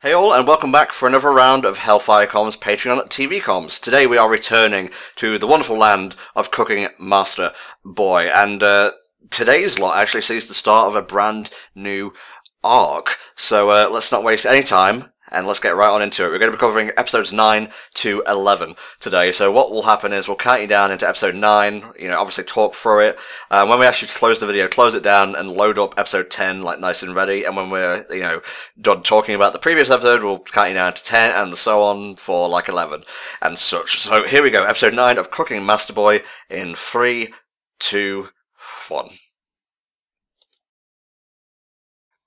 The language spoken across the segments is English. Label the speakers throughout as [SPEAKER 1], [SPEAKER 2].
[SPEAKER 1] Hey all, and welcome back for another round of HellfireComms Patreon TV comms. Today we are returning to the wonderful land of Cooking Master Boy, and today's lot actually sees the start of a brand new arc. So let's not waste any time, and let's get right on into it. We're going to be covering episodes 9 to 11 today. So what will happen is we'll count you down into episode 9, obviously talk through it. When we ask you to close the video, close it down and load up episode 10, like, nice and ready. And when we're, done talking about the previous episode, we'll count you down to 10 and so on for, like, 11 and such. So here we go, episode 9 of Cooking Master Boy in 3, 2, 1.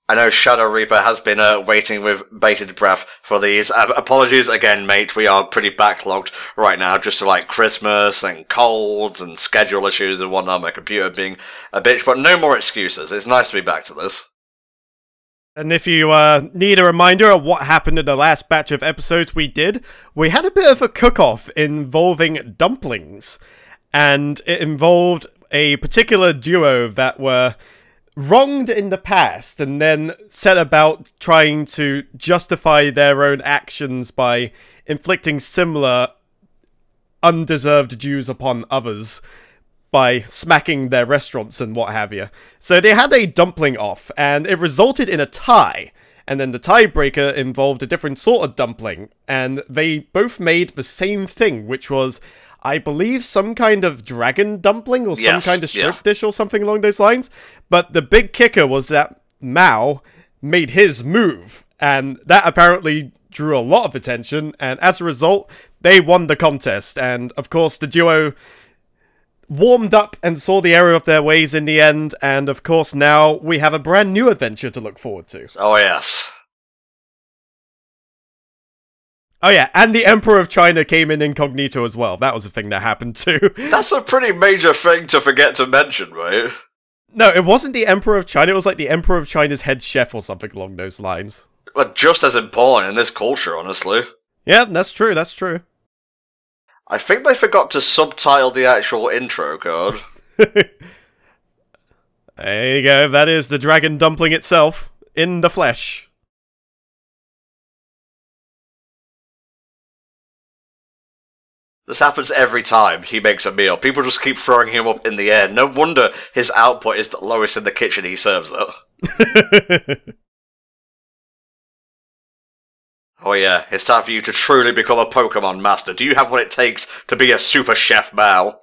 [SPEAKER 1] I know Shadow Reaper has been waiting with bated breath for these. Apologies again, mate. We are pretty backlogged right now, just to like Christmas and colds and schedule issues and whatnot. My computer being a bitch, but no more excuses. It's nice to be back to this.
[SPEAKER 2] And if you need a reminder of what happened in the last batch of episodes we did, we had a bit of a cook-off involving dumplings. And it involved a particular duo that were wronged in the past and then set about trying to justify their own actions by inflicting similar undeserved dues upon others by smacking their restaurants and what have you. So they had a dumpling off and it resulted in a tie. And then the tiebreaker involved a different sort of dumpling, and they both made the same thing, which was, I believe, some kind of dragon dumpling or some kind of shrimp dish or something along those lines. But the big kicker was that Mao made his move, and that apparently drew a lot of attention, and as a result, they won the contest. And of course, the duo warmed up and saw the error of their ways in the end, and of course now we have a brand new adventure to look forward to.
[SPEAKER 1] Oh yes.
[SPEAKER 2] Oh yeah, and the Emperor of China came in incognito as well. That was a thing that happened too.
[SPEAKER 1] That's a pretty major thing to forget to mention, right?
[SPEAKER 2] No, it wasn't the Emperor of China, it was like the Emperor of China's head chef or something along those lines.
[SPEAKER 1] Well, just as important in this culture, honestly.
[SPEAKER 2] Yeah, that's true, that's true.
[SPEAKER 1] I think they forgot to subtitle the actual intro card.
[SPEAKER 2] There you go, that is the dragon dumpling itself, in the flesh.
[SPEAKER 1] This happens every time he makes a meal. People just keep throwing him up in the air. No wonder his output is the lowest in the kitchen he serves it. Oh yeah, it's time for you to truly become a Pokemon master. Do you have what it takes to be a Super Chef Mao?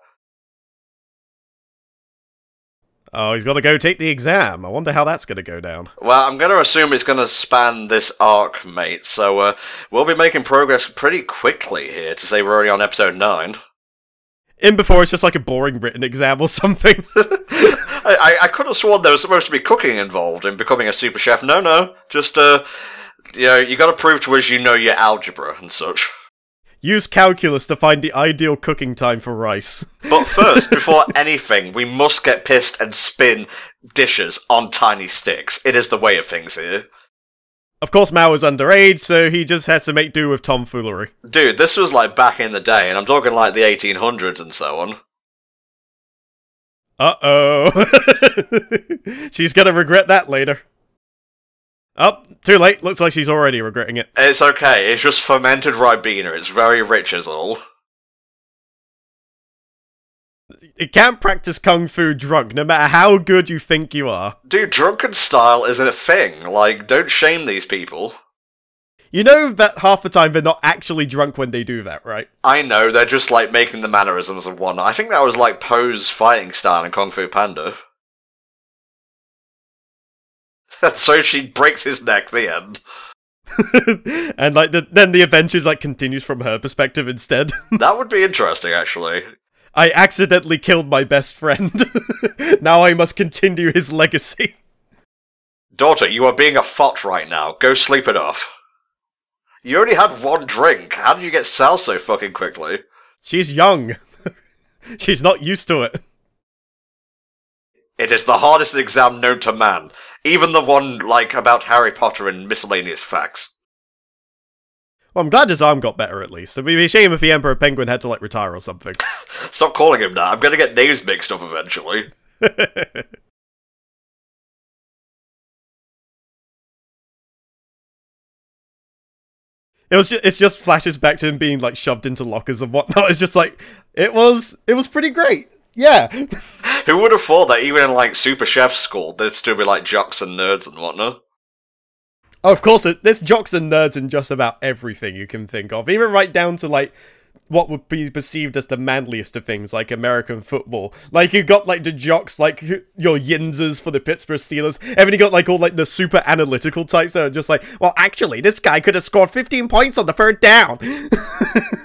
[SPEAKER 2] Oh, he's got to go take the exam. I wonder how that's going to go down.
[SPEAKER 1] Well, I'm going to assume it's going to span this arc, mate. So we'll be making progress pretty quickly here, to say we're already on episode 9.
[SPEAKER 2] In before, it's just like a boring written exam or something.
[SPEAKER 1] I could have sworn there was supposed to be cooking involved in becoming a super chef. No, just, you got to prove to us you know your algebra and such.
[SPEAKER 2] Use calculus to find the ideal cooking time for rice.
[SPEAKER 1] But first, before anything, we must get pissed and spin dishes on tiny sticks. It is the way of things here.
[SPEAKER 2] Of course, Mao was underage, so he just had to make do with tomfoolery.
[SPEAKER 1] Dude, this was like back in the day, and I'm talking like the 1800s and so on.
[SPEAKER 2] Uh-oh. She's gonna regret that later. Oh, too late. Looks like she's already regretting it.
[SPEAKER 1] It's okay. It's just fermented Ribena. It's very rich is all.
[SPEAKER 2] You can't practice kung fu drunk, no matter how good you think you are.
[SPEAKER 1] Dude, drunken style isn't a thing. Like, don't shame these people.
[SPEAKER 2] You know that half the time they're not actually drunk when they do that, right?
[SPEAKER 1] I know, they're just, like, making the mannerisms and whatnot. I think that was, like, Poe's fighting style in Kung Fu Panda. So she breaks his neck, the end.
[SPEAKER 2] And like then the adventure like continues from her perspective instead.
[SPEAKER 1] That would be interesting, actually.
[SPEAKER 2] I accidentally killed my best friend. Now I must continue his legacy.
[SPEAKER 1] Daughter, you are being a fot right now. Go sleep it off. You only had one drink. How did you get soused so fucking quickly?
[SPEAKER 2] She's young. She's not used to it.
[SPEAKER 1] It is the hardest exam known to man. Even the one, like, about Harry Potter and miscellaneous facts.
[SPEAKER 2] Well, I'm glad his arm got better, at least. It'd be a shame if the Emperor Penguin had to, like, retire or something.
[SPEAKER 1] Stop calling him that. I'm gonna get names mixed up eventually.
[SPEAKER 2] It just flashes back to him being like shoved into lockers and whatnot. It's just like it was pretty great. Yeah.
[SPEAKER 1] Who would have thought that even in like Super Chef school, there'd still be like jocks and nerds and whatnot?
[SPEAKER 2] Oh, of course, there's jocks and nerds in just about everything you can think of, even right down to like what would be perceived as the manliest of things, like American football. Like, you got, like, the jocks, like, your Yinzers for the Pittsburgh Steelers, and then you got, like, all, like, the super analytical types that are just like, well, actually, this guy could have scored 15 points on the third down.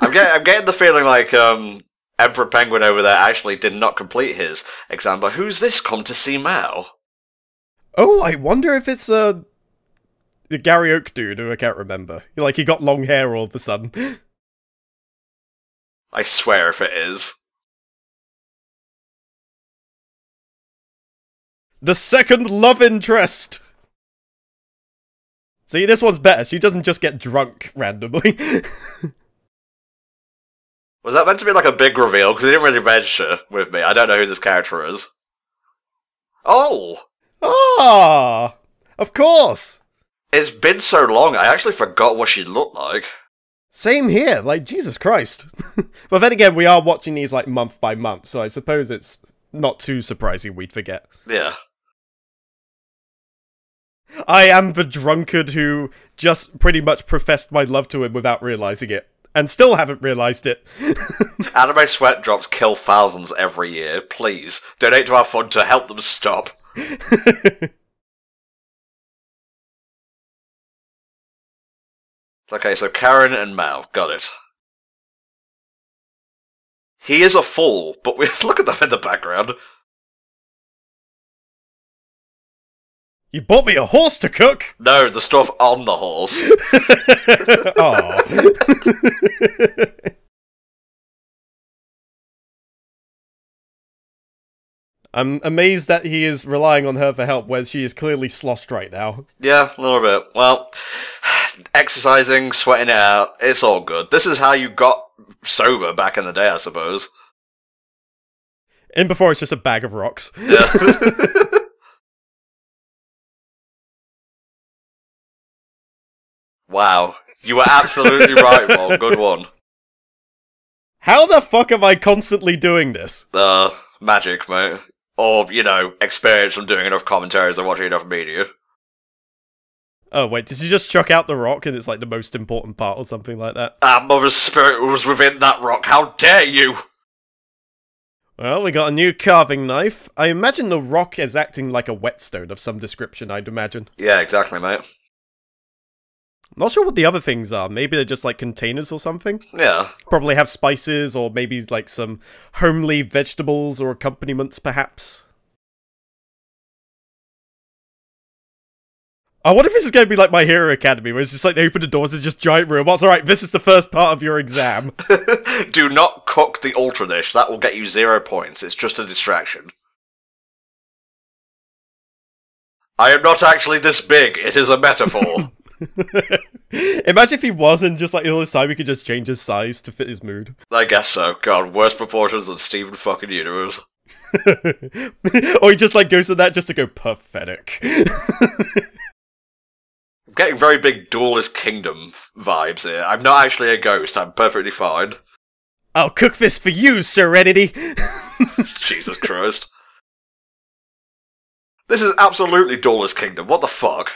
[SPEAKER 1] I'm getting the feeling like, Emperor Penguin over there actually did not complete his exam, but who's this come to see Mao?
[SPEAKER 2] Oh, I wonder if it's, the Gary Oak dude, who I can't remember. Like, he got long hair all of a sudden.
[SPEAKER 1] I swear if it is.
[SPEAKER 2] The second love interest! See, this one's better. She doesn't just get drunk randomly.
[SPEAKER 1] Was that meant to be like a big reveal? Because he didn't really register with me. I don't know who this character is. Oh!
[SPEAKER 2] Ah! Of course!
[SPEAKER 1] It's been so long, I actually forgot what she looked like.
[SPEAKER 2] Same here, like, Jesus Christ. But then again, we are watching these, like, month by month, so I suppose it's not too surprising we'd forget.
[SPEAKER 1] Yeah.
[SPEAKER 2] I am the drunkard who just pretty much professed my love to him without realizing it. And still haven't realized it.
[SPEAKER 1] Anime sweat drops kill thousands every year. Please, donate to our fund to help them stop. Okay, so Karen and Mao, got it. He is a fool, but look at them in the background.
[SPEAKER 2] You bought me a horse to cook?
[SPEAKER 1] No, the stuff on the horse.
[SPEAKER 2] Aww. I'm amazed that he is relying on her for help when she is clearly sloshed right now.
[SPEAKER 1] Yeah, a little bit. Well, exercising, sweating it out, it's all good. This is how you got sober back in the day, I suppose.
[SPEAKER 2] And before it's just a bag of rocks.
[SPEAKER 1] Yeah. Wow. You were absolutely right, Paul. Good one.
[SPEAKER 2] How the fuck am I constantly doing this?
[SPEAKER 1] Magic, mate. Or, you know, experience from doing enough commentaries and watching enough media.
[SPEAKER 2] Oh, wait, did you just chuck out the rock and it's like the most important part or something like that?
[SPEAKER 1] Our mother's spirit was within that rock. How dare you!
[SPEAKER 2] Well, we got a new carving knife. I imagine the rock is acting like a whetstone of some description, I'd imagine.
[SPEAKER 1] Yeah, exactly, mate.
[SPEAKER 2] Not sure what the other things are. Maybe they're just like containers or something?
[SPEAKER 1] Yeah.
[SPEAKER 2] Probably have spices or maybe like some homely vegetables or accompaniments, perhaps. I wonder if this is going to be like My Hero Academy, where it's just like they open the doors, it's just giant robots. Alright, this is the first part of your exam.
[SPEAKER 1] Do not cook the ultra dish. That will get you 0 points. It's just a distraction. I am not actually this big. It is a metaphor.
[SPEAKER 2] Imagine if he wasn't, just like all this time he could just change his size to fit his mood.
[SPEAKER 1] I guess so. God, worse proportions than Steven fucking Universe.
[SPEAKER 2] Or he just like goes to that just to go pathetic.
[SPEAKER 1] I'm getting very big Duelist Kingdom vibes here. I'm not actually a ghost. I'm perfectly fine.
[SPEAKER 2] I'll cook this for you, Serenity.
[SPEAKER 1] Jesus Christ. This is absolutely Duelist Kingdom. What the fuck?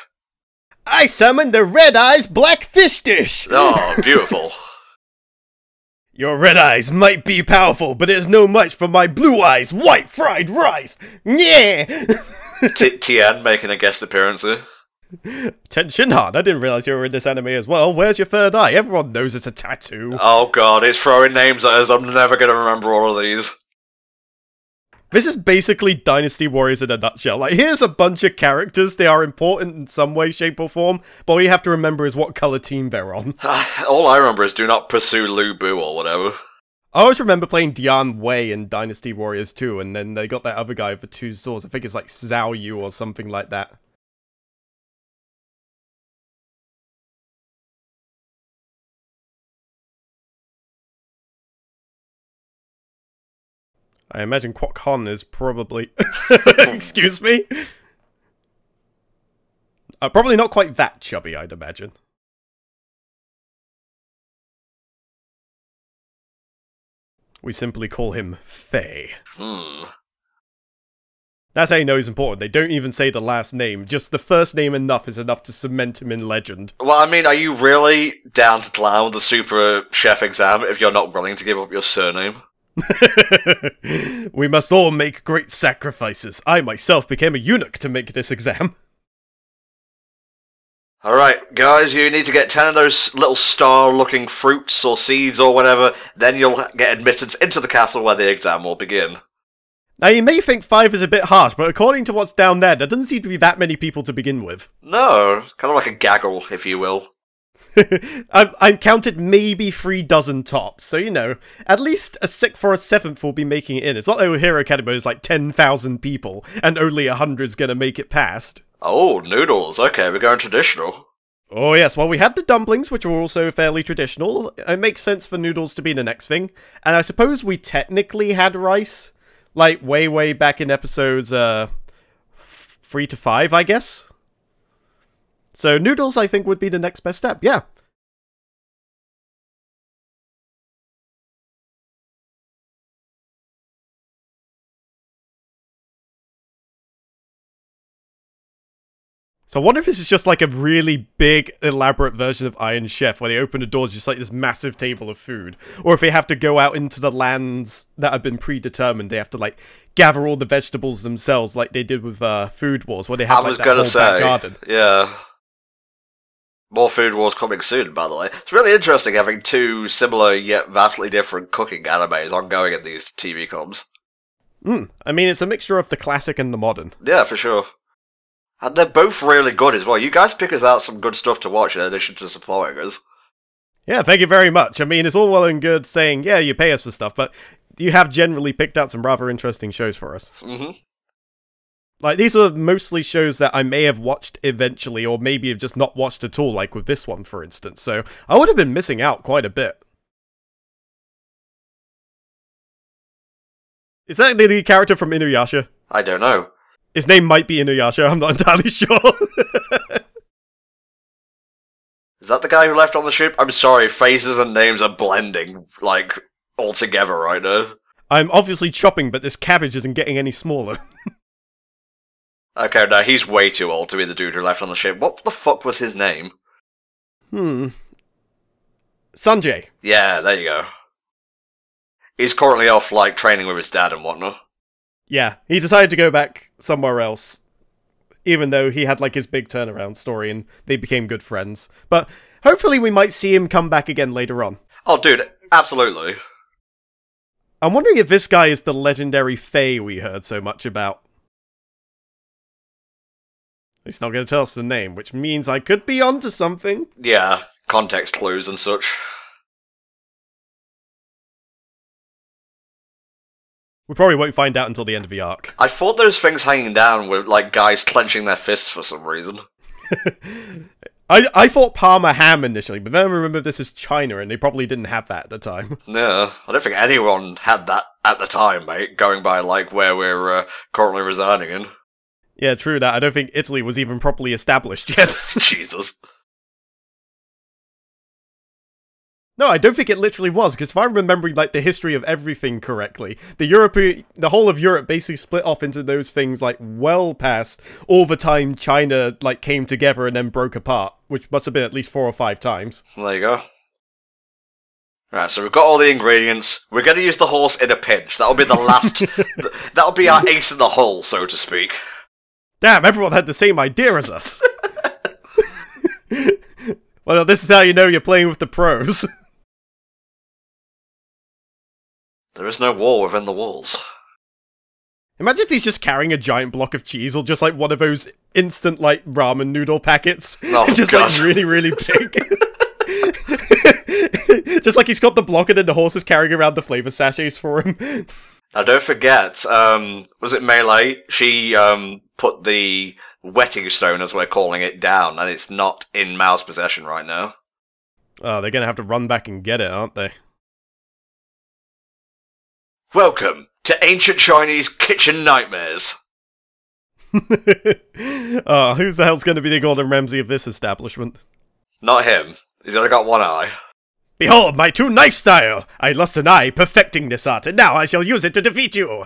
[SPEAKER 2] I summon the Red Eyes Black Fish Dish!
[SPEAKER 1] Oh, beautiful.
[SPEAKER 2] Your red eyes might be powerful, but it is no match for my blue eyes white fried rice! Yeah!
[SPEAKER 1] Tien making a guest appearance here.
[SPEAKER 2] Shinhan, I didn't realize you were in this anime as well. Where's your third eye? Everyone knows it's a tattoo.
[SPEAKER 1] Oh god, it's throwing names at us. I'm never gonna remember all of these.
[SPEAKER 2] This is basically Dynasty Warriors in a nutshell. Like, here's a bunch of characters, they are important in some way, shape, or form, but all you have to remember is what colour team they're on.
[SPEAKER 1] All I remember is do not pursue Lu Bu or whatever.
[SPEAKER 2] I always remember playing Dian Wei in Dynasty Warriors 2, and then they got that other guy with the two swords. I think it's like Zhao Yu or something like that. I imagine Kwok Han is probably... Excuse me? Probably not quite that chubby, I'd imagine. We simply call him Faye.
[SPEAKER 1] Hmm.
[SPEAKER 2] That's how you know he's important. They don't even say the last name. Just the first name is enough to cement him in legend.
[SPEAKER 1] Well, I mean, are you really down to clown with the super chef exam if you're not willing to give up your surname?
[SPEAKER 2] We must all make great sacrifices. I myself became a eunuch to make this exam.
[SPEAKER 1] Alright, guys, you need to get 10 of those little star-looking fruits or seeds or whatever, then you'll get admittance into the castle where the exam will begin.
[SPEAKER 2] Now, you may think 5 is a bit harsh, but according to what's down there doesn't seem to be that many people to begin with.
[SPEAKER 1] No, kind of like a gaggle, if you will.
[SPEAKER 2] I've counted maybe 3 dozen tops, so you know, at least a 7th will be making it in. It's not like Hero Academy is like 10,000 people, and only 100's gonna make it past.
[SPEAKER 1] Oh, noodles, okay, we're going traditional.
[SPEAKER 2] Oh yes, well we had the dumplings, which were also fairly traditional. It makes sense for noodles to be the next thing. And I suppose we technically had rice, like way back in episodes 3 to 5, I guess. So noodles, I think, would be the next best step, yeah. So I wonder if this is just like a really big, elaborate version of Iron Chef, where they open the doors just like this massive table of food. Or if they have to go out into the lands that have been predetermined, they have to like gather all the vegetables themselves, like they did with Food Wars, where they had like that whole back garden.
[SPEAKER 1] Yeah. More Food Wars coming soon, by the way. It's really interesting having 2 similar yet vastly different cooking animes ongoing in these TV comms.
[SPEAKER 2] I mean, it's a mixture of the classic and the modern.
[SPEAKER 1] Yeah, for sure. And they're both really good as well. You guys pick us out some good stuff to watch in addition to supporting us.
[SPEAKER 2] Yeah, thank you very much. I mean, it's all well and good saying, yeah, you pay us for stuff, but you have generally picked out some rather interesting shows for us.
[SPEAKER 1] Mm-hmm.
[SPEAKER 2] Like, these are mostly shows that I may have watched eventually, or maybe have just not watched at all, like with this one, for instance. So, I would have been missing out quite a bit. Is that the character from Inuyasha?
[SPEAKER 1] I don't know.
[SPEAKER 2] His name might be Inuyasha, I'm not entirely sure.
[SPEAKER 1] Is that the guy who left on the ship? I'm sorry, faces and names are blending, like, all together right now.
[SPEAKER 2] I'm obviously chopping, but this cabbage isn't getting any smaller.
[SPEAKER 1] Okay, no, he's way too old to be the dude who left on the ship. What the fuck was his name?
[SPEAKER 2] Sanjay.
[SPEAKER 1] Yeah, there you go. He's currently off, like, training with his dad and whatnot.
[SPEAKER 2] Yeah, he decided to go back somewhere else, even though he had, like, his big turnaround story and they became good friends. But hopefully we might see him come back again later on.
[SPEAKER 1] Oh, dude, absolutely.
[SPEAKER 2] I'm wondering if this guy is the legendary Fae we heard so much about. He's not going to tell us the name, which means I could be onto something.
[SPEAKER 1] Yeah, context clues and such.
[SPEAKER 2] We probably won't find out until the end of the arc.
[SPEAKER 1] I thought those things hanging down were, like, guys clenching their fists for some reason.
[SPEAKER 2] I thought Parma ham initially, but then I remember this is China, and they probably didn't have that at the time.
[SPEAKER 1] Yeah, I don't think anyone had that at the time, mate, going by, like, where we're currently residing in.
[SPEAKER 2] Yeah, true that. I don't think Italy was even properly established yet.
[SPEAKER 1] Jesus.
[SPEAKER 2] No, I don't think it literally was, because if I'm remembering, like, the history of everything correctly, the whole of Europe basically split off into those things, like, well past all the time China, like, came together and then broke apart, which must have been at least 4 or 5 times.
[SPEAKER 1] Well, there you go. Right, so we've got all the ingredients. We're going to use the horse in a pinch. That'll be the last... that'll be our ace in the hole, so to speak.
[SPEAKER 2] Damn, everyone had the same idea as us. Well, this is how you know you're playing with the pros.
[SPEAKER 1] There is no wall within the walls.
[SPEAKER 2] Imagine if he's just carrying a giant block of cheese, or just like one of those instant, like, ramen noodle packets.
[SPEAKER 1] Oh,
[SPEAKER 2] just
[SPEAKER 1] God.
[SPEAKER 2] like really, really big. Just like he's got the block and then the horse is carrying around the flavor sachets for him.
[SPEAKER 1] Now, don't forget, was it Melee? She put the wetting stone, as we're calling it, down, and it's not in Mao's possession right now.
[SPEAKER 2] Oh, they're gonna have to run back and get it, aren't they?
[SPEAKER 1] Welcome to Ancient Chinese Kitchen Nightmares.
[SPEAKER 2] Oh, who the hell's gonna be the Gordon Ramsay of this establishment?
[SPEAKER 1] Not him. He's only got one eye.
[SPEAKER 2] Behold my true knife style! I lost an eye perfecting this art, and now I shall use it to defeat you!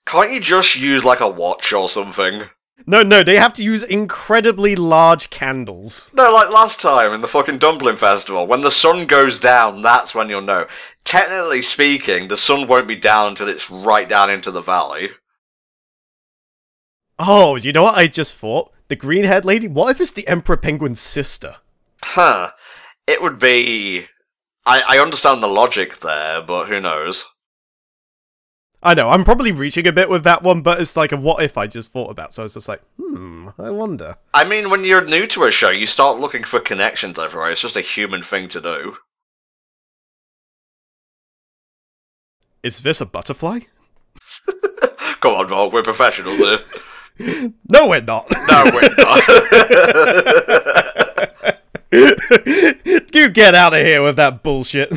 [SPEAKER 1] Can't you just use, like, a watch or something?
[SPEAKER 2] No, they have to use incredibly large candles.
[SPEAKER 1] No, like last time in the fucking Dumpling Festival, when the sun goes down, that's when you'll know. Technically speaking, the sun won't be down until it's right down into the valley.
[SPEAKER 2] Oh, you know what I just thought? The green-haired lady? What if it's the Emperor Penguin's sister?
[SPEAKER 1] Huh. It would be... I understand the logic there, but who knows?
[SPEAKER 2] I know, I'm probably reaching a bit with that one, but it's like a what if I just thought about, so I was just like, I wonder.
[SPEAKER 1] I mean, when you're new to a show, you start looking for connections everywhere. It's just a human thing to do.
[SPEAKER 2] Is this a butterfly?
[SPEAKER 1] Come on, Mark, we're professionals here.
[SPEAKER 2] No, we're not.
[SPEAKER 1] No, we're not.
[SPEAKER 2] You get out of here with that bullshit.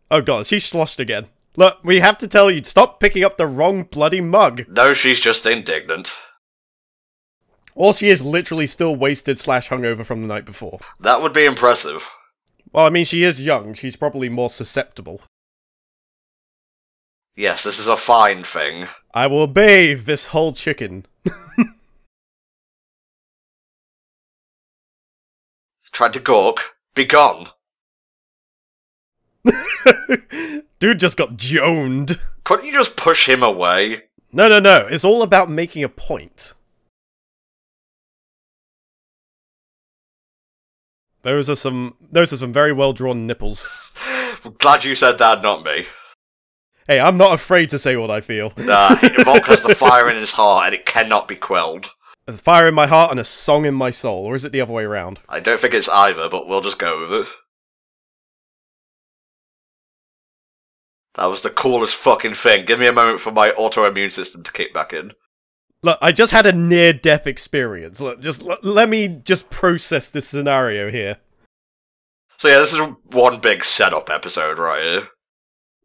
[SPEAKER 2] Oh god, she's sloshed again. Look, we have to tell you, stop picking up the wrong bloody mug.
[SPEAKER 1] No, she's just indignant.
[SPEAKER 2] Or she is literally still wasted / hungover from the night before.
[SPEAKER 1] That would be impressive.
[SPEAKER 2] Well, I mean, she is young, she's probably more susceptible.
[SPEAKER 1] Yes, this is a fine thing.
[SPEAKER 2] I will bathe this whole chicken.
[SPEAKER 1] Tried to gawk. Be gone.
[SPEAKER 2] Dude just got joned.
[SPEAKER 1] Couldn't you just push him away?
[SPEAKER 2] No, it's all about making a point. Those are some very well drawn nipples.
[SPEAKER 1] I'm glad you said that, not me.
[SPEAKER 2] Hey, I'm not afraid to say what I feel.
[SPEAKER 1] Nah, Volk has the fire in his heart and it cannot be quelled.
[SPEAKER 2] A fire in my heart and a song in my soul, or is it the other way around?
[SPEAKER 1] I don't think it's either, but we'll just go with it. That was the coolest fucking thing. Give me a moment for my autoimmune system to kick back in.
[SPEAKER 2] Look, I just had a near-death experience. Look, let me just process this scenario here.
[SPEAKER 1] So yeah, this is one big setup episode right here.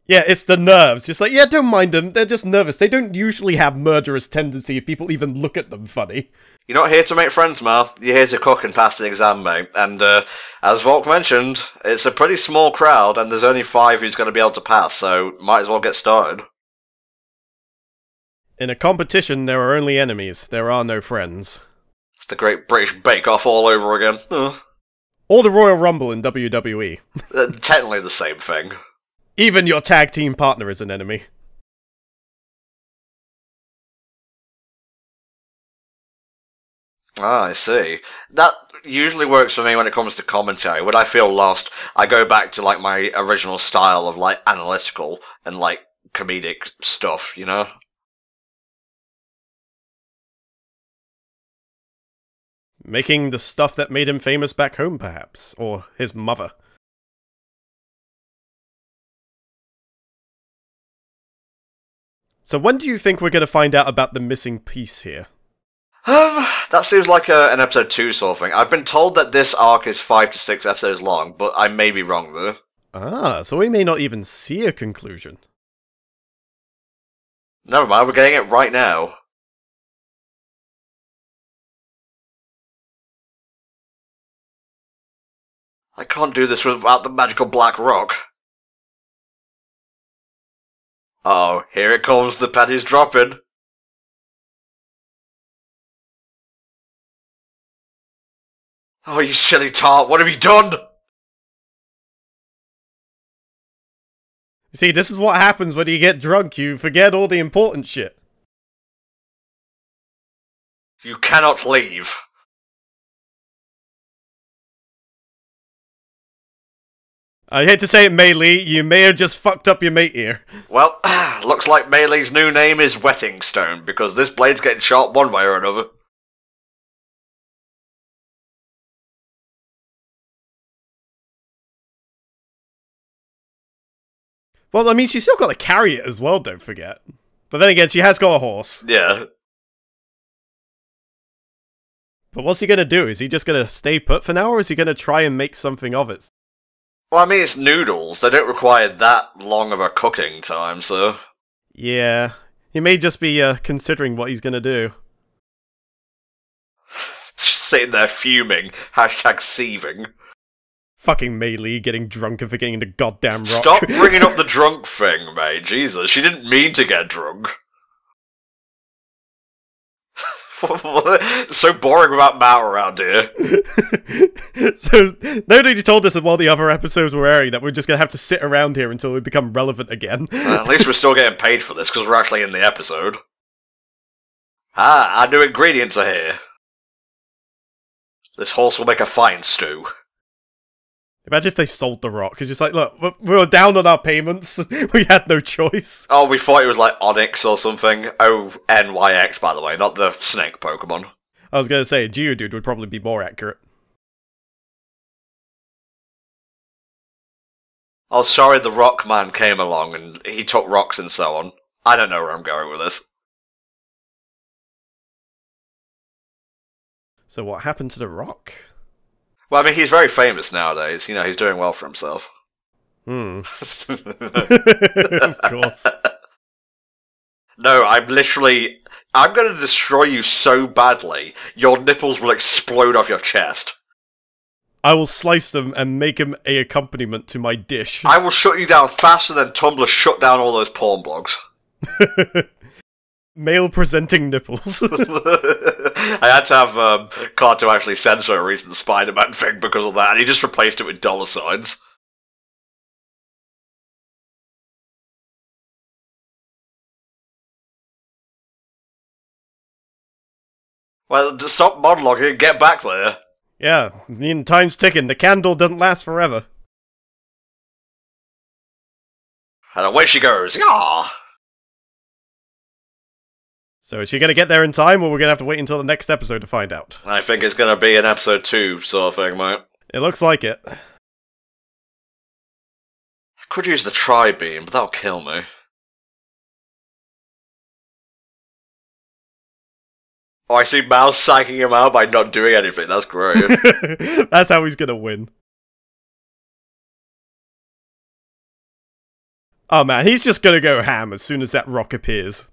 [SPEAKER 2] Yeah, it's the nerves. Just like, yeah, don't mind them. They're just nervous. They don't usually have murderous tendency if people even look at them funny.
[SPEAKER 1] You're not here to make friends, Mal. You're here to cook and pass the exam, mate. And, as Volk mentioned, it's a pretty small crowd, and there's only 5 who's going to be able to pass, so might as well get started.
[SPEAKER 2] In a competition, there are only enemies. There are no friends.
[SPEAKER 1] It's the Great British Bake Off all over again.
[SPEAKER 2] Or the Royal Rumble in WWE.
[SPEAKER 1] Technically the same thing.
[SPEAKER 2] Even your tag team partner is an enemy.
[SPEAKER 1] Ah, I see. That usually works for me when it comes to commentary. When I feel lost, I go back to, like, my original style of, like, analytical and, like, comedic stuff, you know?
[SPEAKER 2] Making the stuff that made him famous back home, perhaps. Or his mother. So when do you think we're going to find out about the missing piece here?
[SPEAKER 1] That seems like an episode 2 sort of thing. I've been told that this arc is 5 to 6 episodes long, but I may be wrong there.
[SPEAKER 2] Ah, so we may not even see a conclusion.
[SPEAKER 1] Never mind, we're getting it right now. I can't do this without the magical black rock. Oh, here it comes, the penny's dropping. Oh, you silly tart, what have you done?
[SPEAKER 2] See, this is what happens when you get drunk, you forget all the important shit.
[SPEAKER 1] You cannot leave.
[SPEAKER 2] I hate to say it, Mei-Lee, you may have just fucked up your mate here.
[SPEAKER 1] Well, looks like Mei-Lee's new name is Wetting Stone, because this blade's getting sharp one way or another.
[SPEAKER 2] Well, I mean, she's still got to carry it as well, don't forget. But then again, she has got a horse.
[SPEAKER 1] Yeah.
[SPEAKER 2] But what's he gonna do? Is he just gonna stay put for now, or is he gonna try and make something of it?
[SPEAKER 1] Well, I mean, it's noodles. They don't require that long of a cooking time, so...
[SPEAKER 2] Yeah. He may just be, considering what he's gonna do.
[SPEAKER 1] sitting there fuming. Hashtag seething.
[SPEAKER 2] Fucking Mei Li getting drunk and forgetting the goddamn rock.
[SPEAKER 1] Stop bringing up the drunk thing, mate. Jesus, she didn't mean to get drunk. So boring without Matt around here.
[SPEAKER 2] So, nobody told us while the other episodes were airing that we're just going to have to sit around here until we become relevant again.
[SPEAKER 1] At least we're still getting paid for this, because we're actually in the episode. Ah, our new ingredients are here. This horse will make a fine stew.
[SPEAKER 2] Imagine if they sold the rock. It's just like, look, we were down on our payments. We had no choice.
[SPEAKER 1] Oh, we thought it was like Onyx or something. O-N-Y-X, by the way, not the snake Pokemon.
[SPEAKER 2] I was going to say, Geodude would probably be more accurate.
[SPEAKER 1] Oh, sorry, the Rock Man came along and he took rocks and so on. I don't know where I'm going with this.
[SPEAKER 2] So what happened to the rock?
[SPEAKER 1] Well, I mean, he's very famous nowadays. You know, he's doing well for himself.
[SPEAKER 2] Of course.
[SPEAKER 1] No, I'm going to destroy you so badly, your nipples will explode off your chest.
[SPEAKER 2] I will slice them and make them an accompaniment to my dish.
[SPEAKER 1] I will shut you down faster than Tumblr shut down all those porn blogs.
[SPEAKER 2] Male presenting nipples.
[SPEAKER 1] I had to have Card to actually censor a recent Spider-Man thing because of that, and he just replaced it with $signs. Well, stop monologuing and get back there.
[SPEAKER 2] Yeah, I mean, time's ticking. The candle doesn't last forever.
[SPEAKER 1] And away she goes. Yah!
[SPEAKER 2] So is she going to get there in time, or we're going to have to wait until the next episode to find out?
[SPEAKER 1] I think it's going to be an episode 2 sort of thing, mate.
[SPEAKER 2] It looks like it.
[SPEAKER 1] I could use the tri-beam, but that'll kill me. Oh, I see Mouse psyching him out by not doing anything. That's great.
[SPEAKER 2] That's how he's going to win. Oh man, he's just going to go ham as soon as that rock appears.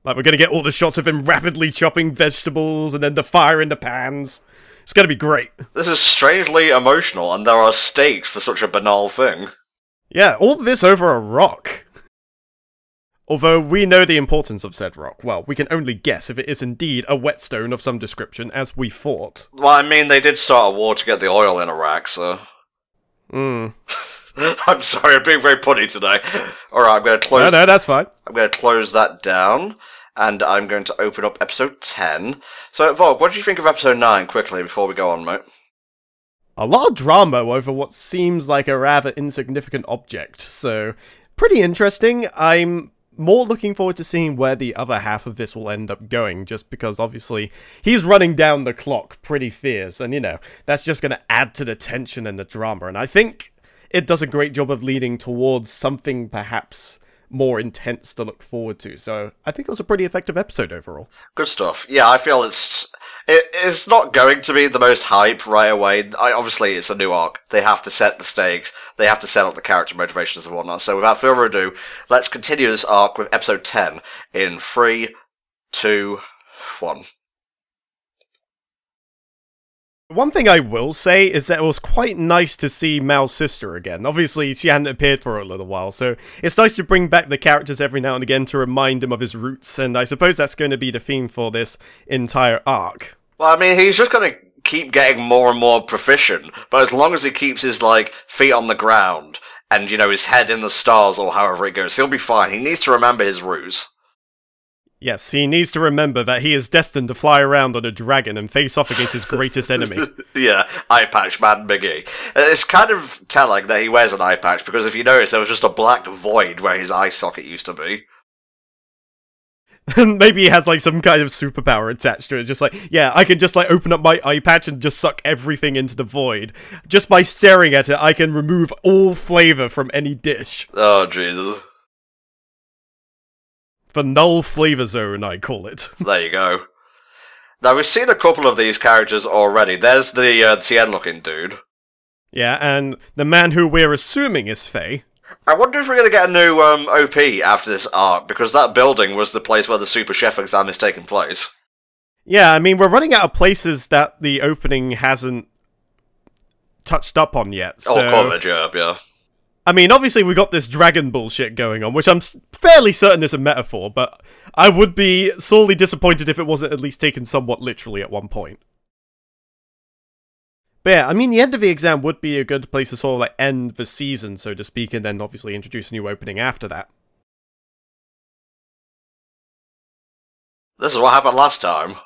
[SPEAKER 2] Like, we're going to get all the shots of him rapidly chopping vegetables and then the fire in the pans. It's going to be great.
[SPEAKER 1] This is strangely emotional, and there are stakes for such a banal thing.
[SPEAKER 2] Yeah, all this over a rock. Although we know the importance of said rock. Well, we can only guess if it is indeed a whetstone of some description, as we thought.
[SPEAKER 1] Well, I mean, they did start a war to get the oil in Iraq, so... I'm sorry, I'm being very punny today. Alright, I'm going to close...
[SPEAKER 2] No, that's fine.
[SPEAKER 1] I'm going to close that down, and I'm going to open up episode 10. So, Vogue, what did you think of episode 9, quickly, before we go on, mate?
[SPEAKER 2] A lot of drama over what seems like a rather insignificant object, so... pretty interesting. I'm more looking forward to seeing where the other half of this will end up going, just because, obviously, he's running down the clock pretty fierce, and, you know, that's just going to add to the tension and the drama, and I think it does a great job of leading towards something perhaps more intense to look forward to, so I think it was a pretty effective episode overall.
[SPEAKER 1] Good stuff. Yeah, I feel it's not going to be the most hype right away. Obviously, it's a new arc. They have to set the stakes. They have to set up the character motivations and whatnot. So without further ado, let's continue this arc with episode 10 in 3, 2, 1.
[SPEAKER 2] One thing I will say is that it was quite nice to see Mal's sister again. Obviously, she hadn't appeared for a little while, so it's nice to bring back the characters every now and again to remind him of his roots, and I suppose that's going to be the theme for this entire arc.
[SPEAKER 1] Well, I mean, he's just going to keep getting more and more proficient, but as long as he keeps his, feet on the ground, and, you know, his head in the stars, or however it goes, he'll be fine. He needs to remember his roots.
[SPEAKER 2] Yes, he needs to remember that he is destined to fly around on a dragon and face off against his greatest enemy.
[SPEAKER 1] Yeah, eye patch man Biggie. It's kind of telling that he wears an eye patch, because if you notice, there was just a black void where his eye socket used to be.
[SPEAKER 2] And maybe he has, some kind of superpower attached to it. Just yeah, I can just, open up my eye patch and just suck everything into the void. Just by staring at it, I can remove all flavor from any dish.
[SPEAKER 1] Oh, Jesus.
[SPEAKER 2] The null flavor zone, I call it.
[SPEAKER 1] There you go. Now, we've seen a couple of these characters already. There's the Tien-looking dude.
[SPEAKER 2] Yeah, and the man who we're assuming is Faye.
[SPEAKER 1] I wonder if we're going to get a new OP after this arc, because that building was the place where the Super Chef exam is taking place.
[SPEAKER 2] Yeah, I mean, we're running out of places that the opening hasn't touched up on yet, so...
[SPEAKER 1] Oh, college, yeah.
[SPEAKER 2] I mean, obviously we got this dragon bullshit going on, which I'm fairly certain is a metaphor, but I would be sorely disappointed if it wasn't at least taken somewhat literally at one point. But yeah, I mean, the end of the exam would be a good place to sort of like end the season, so to speak, and then obviously introduce a new opening after that.
[SPEAKER 1] This is what happened last time.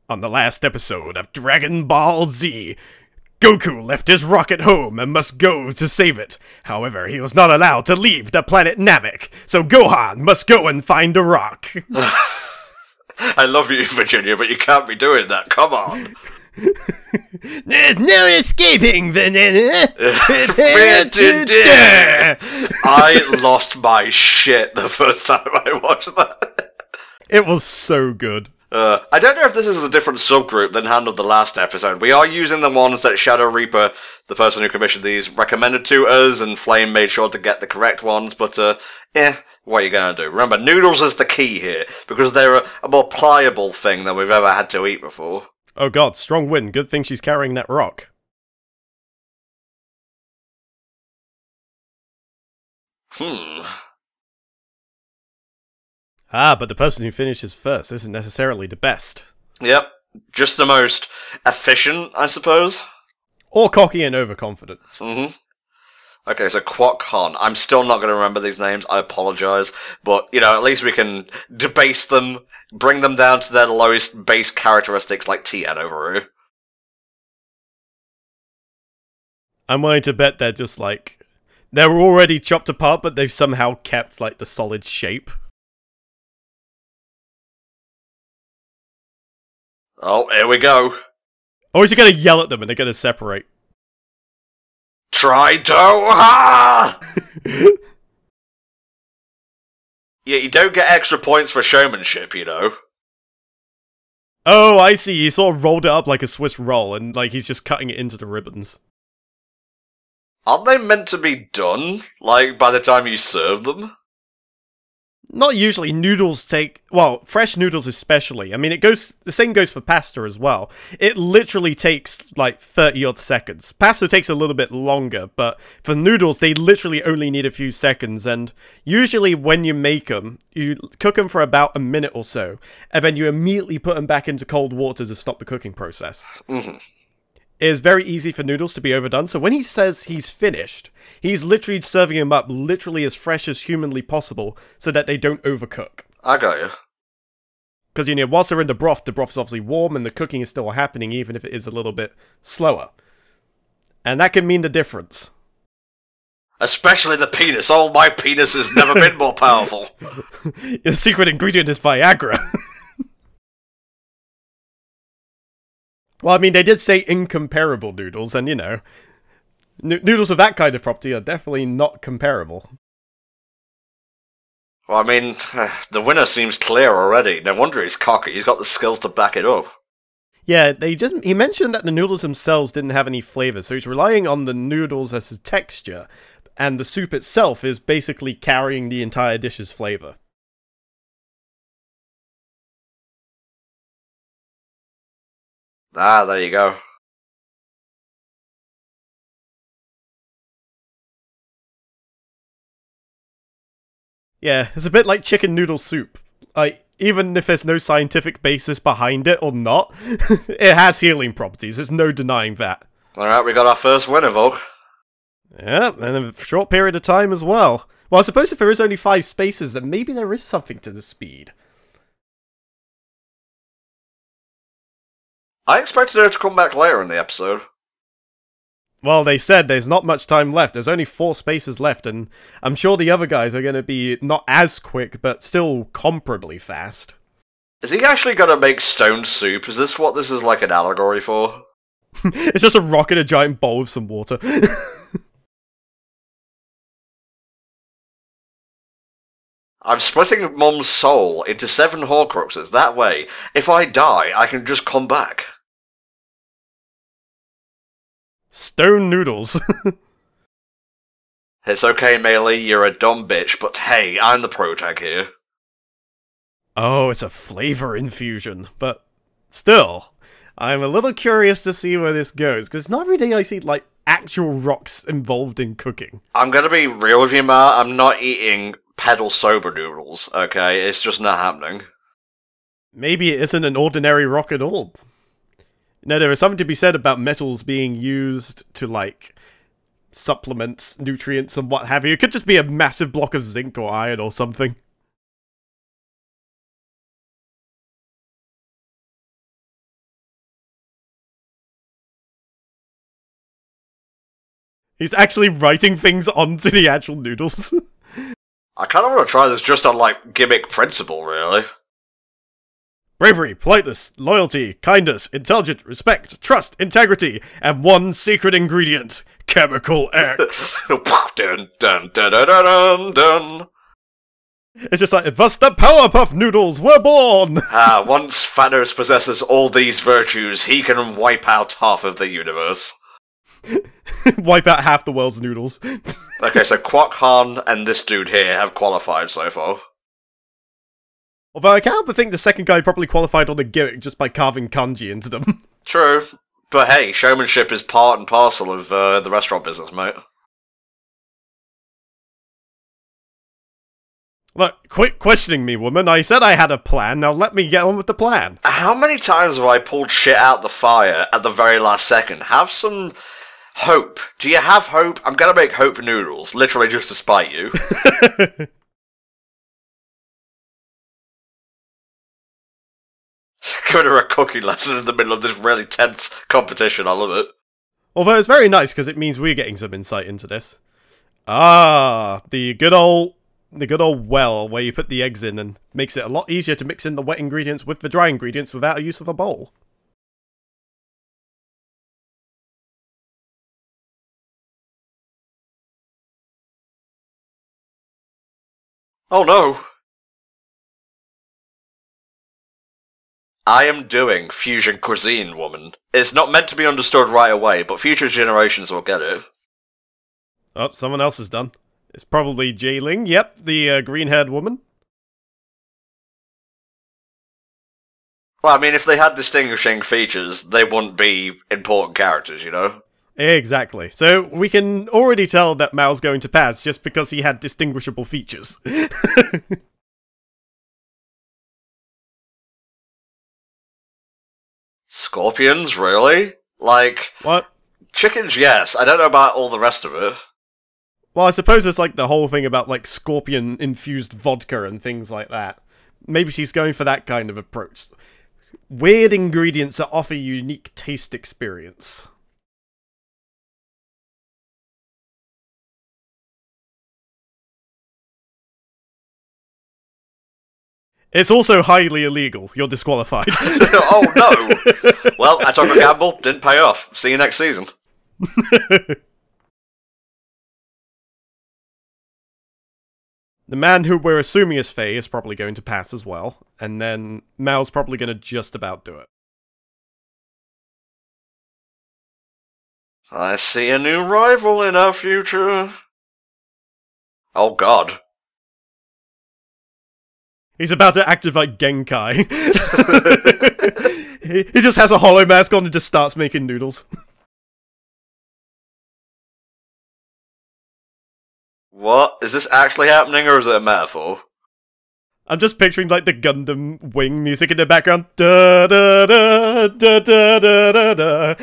[SPEAKER 2] On the last episode of Dragon Ball Z, Goku left his rock at home and must go to save it. However, he was not allowed to leave the planet Namek, so Gohan must go and find a rock.
[SPEAKER 1] I love you, Virginia, but you can't be doing that. Come on.
[SPEAKER 2] There's no escaping, Vanilla.
[SPEAKER 1] Prepare to dare. I lost my shit the first time I watched that.
[SPEAKER 2] It was so good.
[SPEAKER 1] I don't know if this is a different subgroup than handled the last episode. We are using the ones that Shadow Reaper, the person who commissioned these, recommended to us, and Flame made sure to get the correct ones, but, what are you gonna do? Remember, noodles is the key here, because they're a more pliable thing than we've ever had to eat before.
[SPEAKER 2] Oh god, strong wind. Good thing she's carrying that rock. Ah, but the person who finishes first isn't necessarily the best.
[SPEAKER 1] Yep. Just the most efficient, I suppose.
[SPEAKER 2] Or cocky and overconfident.
[SPEAKER 1] Okay, so Quok Con. I'm still not going to remember these names, I apologise. But, you know, at least we can debase them, bring them down to their lowest base characteristics like Tien Overoo.
[SPEAKER 2] I'm willing to bet they're just like... They were already chopped apart, but they've somehow kept, like, the solid shape.
[SPEAKER 1] Oh, here we go.
[SPEAKER 2] Or is he going to yell at them and they're going to separate?
[SPEAKER 1] Try Doha! Yeah, you don't get extra points for showmanship, you know.
[SPEAKER 2] Oh, I see. He sort of rolled it up like a Swiss roll, and like he's just cutting it into the ribbons.
[SPEAKER 1] Aren't they meant to be done, like, by the time you serve them?
[SPEAKER 2] Not usually. Noodles take... Well, fresh noodles especially. I mean, it goes... The same goes for pasta as well. It literally takes, like, 30-odd seconds. Pasta takes a little bit longer, but for noodles, they literally only need a few seconds, and usually when you make them, you cook them for about a minute or so, and then you immediately put them back into cold water to stop the cooking process. It is very easy for noodles to be overdone, so when he says he's finished, he's literally serving them up literally as fresh as humanly possible so that they don't overcook.
[SPEAKER 1] I got you.
[SPEAKER 2] Because, you know, whilst they're in the broth is obviously warm and the cooking is still happening even if it is a little bit slower. And that can mean the difference.
[SPEAKER 1] Especially the penis. Oh, my penis has never been more powerful.
[SPEAKER 2] The secret ingredient is Viagra. Well, I mean, they did say incomparable noodles, and, you know, noodles with that kind of property are definitely not comparable.
[SPEAKER 1] Well, I mean, the winner seems clear already. No wonder he's cocky. He's got the skills to back it up.
[SPEAKER 2] Yeah, he mentioned that the noodles themselves didn't have any flavor, so he's relying on the noodles as a texture, and the soup itself is basically carrying the entire dish's flavor.
[SPEAKER 1] Ah, there you go.
[SPEAKER 2] Yeah, it's a bit like chicken noodle soup. Like, even if there's no scientific basis behind it or not, it has healing properties, there's no denying that.
[SPEAKER 1] Alright, we got our first winner, Volk.
[SPEAKER 2] Yeah, and in a short period of time as well. Well, I suppose if there is only 5 spaces, then maybe there is something to the speed.
[SPEAKER 1] I expected her to come back later in the episode.
[SPEAKER 2] Well, they said there's not much time left. There's only 4 spaces left, and I'm sure the other guys are going to be not as quick, but still comparably fast.
[SPEAKER 1] Is he actually going to make stone soup? Is this what this is like an allegory for?
[SPEAKER 2] It's just a rock in a giant bowl with some water.
[SPEAKER 1] I'm splitting Mum's soul into 7 Horcruxes. That way, if I die, I can just come back.
[SPEAKER 2] Stone noodles.
[SPEAKER 1] It's okay, Melee, you're a dumb bitch, but hey, I'm the protag here.
[SPEAKER 2] Oh, it's a flavor infusion, but still, I'm a little curious to see where this goes, because not every day I see, like, actual rocks involved in cooking.
[SPEAKER 1] I'm gonna be real with you, Ma. I'm not eating pedal soba noodles, okay? It's just not happening.
[SPEAKER 2] Maybe it isn't an ordinary rock at all. No, there is something to be said about metals being used to, like, supplement nutrients and what have you. It could just be a massive block of zinc or iron or something. He's actually writing things onto the actual noodles.
[SPEAKER 1] I kind of want to try this just on, like, gimmick principle, really.
[SPEAKER 2] Bravery, politeness, loyalty, kindness, intelligence, respect, trust, integrity, and one secret ingredient, Chemical X.
[SPEAKER 1] Dun, dun, dun, dun, dun, dun.
[SPEAKER 2] It's just like, thus the Powerpuff Noodles were born!
[SPEAKER 1] Once Thanos possesses all these virtues, he can wipe out half of the universe.
[SPEAKER 2] Wipe out half the world's noodles.
[SPEAKER 1] Okay, so Kwok Han and this dude here have qualified so far.
[SPEAKER 2] Although I can't but think the second guy probably qualified on the gimmick just by carving kanji into them.
[SPEAKER 1] True. But hey, showmanship is part and parcel of the restaurant business, mate.
[SPEAKER 2] Look, quit questioning me, woman. I said I had a plan, now let me get on with the plan.
[SPEAKER 1] How many times have I pulled shit out the fire at the very last second? Have some hope. Do you have hope? I'm gonna make hope noodles, literally just to spite you. Giving her a cooking lesson in the middle of this really tense competition, I love it.
[SPEAKER 2] Although it's very nice, because it means we're getting some insight into this. Ah, the good old well, where you put the eggs in and makes it a lot easier to mix in the wet ingredients with the dry ingredients without a use of a bowl.
[SPEAKER 1] Oh no! I am doing fusion cuisine, woman. It's not meant to be understood right away, but future generations will get it.
[SPEAKER 2] Oh, someone else is done. It's probably Jayling. Yep, the green-haired woman.
[SPEAKER 1] Well, I mean, if they had distinguishing features, they wouldn't be important characters, you know?
[SPEAKER 2] Exactly. So we can already tell that Mao's going to pass just because he had distinguishable features.
[SPEAKER 1] Scorpions, really? Like...
[SPEAKER 2] What?
[SPEAKER 1] Chickens, yes. I don't know about all the rest of it.
[SPEAKER 2] Well, I suppose it's like the whole thing about, like, scorpion-infused vodka and things like that. Maybe she's going for that kind of approach. Weird ingredients that offer a unique taste experience. It's also highly illegal. You're disqualified.
[SPEAKER 1] Oh no! Well, I took a gamble, didn't pay off. See you next season.
[SPEAKER 2] The man who we're assuming is Faye is probably going to pass as well, and then Mao's probably going to just about do it.
[SPEAKER 1] I see a new rival in our future. Oh god.
[SPEAKER 2] He's about to activate Genkai. He just has a hollow mask on and just starts making noodles.
[SPEAKER 1] What? Is this actually happening, or is it a metaphor?
[SPEAKER 2] I'm just picturing, like, the Gundam Wing music in the background. Da da da da da da da da.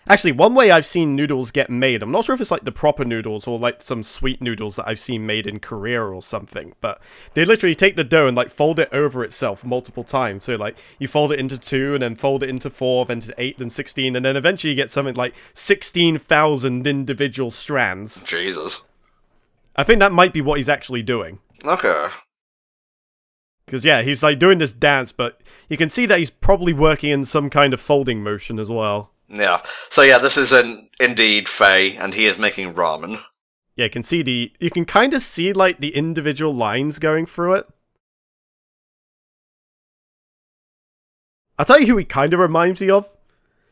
[SPEAKER 2] Actually, one way I've seen noodles get made, I'm not sure if it's like the proper noodles or like some sweet noodles that I've seen made in Korea or something, but they literally take the dough and like fold it over itself multiple times. So like you fold it into 2 and then fold it into 4, then to 8, then 16, and then eventually you get something like 16,000 individual strands.
[SPEAKER 1] Jesus.
[SPEAKER 2] I think that might be what he's actually doing.
[SPEAKER 1] Okay.
[SPEAKER 2] Because yeah, he's like doing this dance, but you can see that he's probably working in some kind of folding motion as well.
[SPEAKER 1] Yeah. So yeah, this is indeed Faye, and he is making ramen.
[SPEAKER 2] Yeah, you can kind of see like the individual lines going through it. I'll tell you who he kind of reminds me of.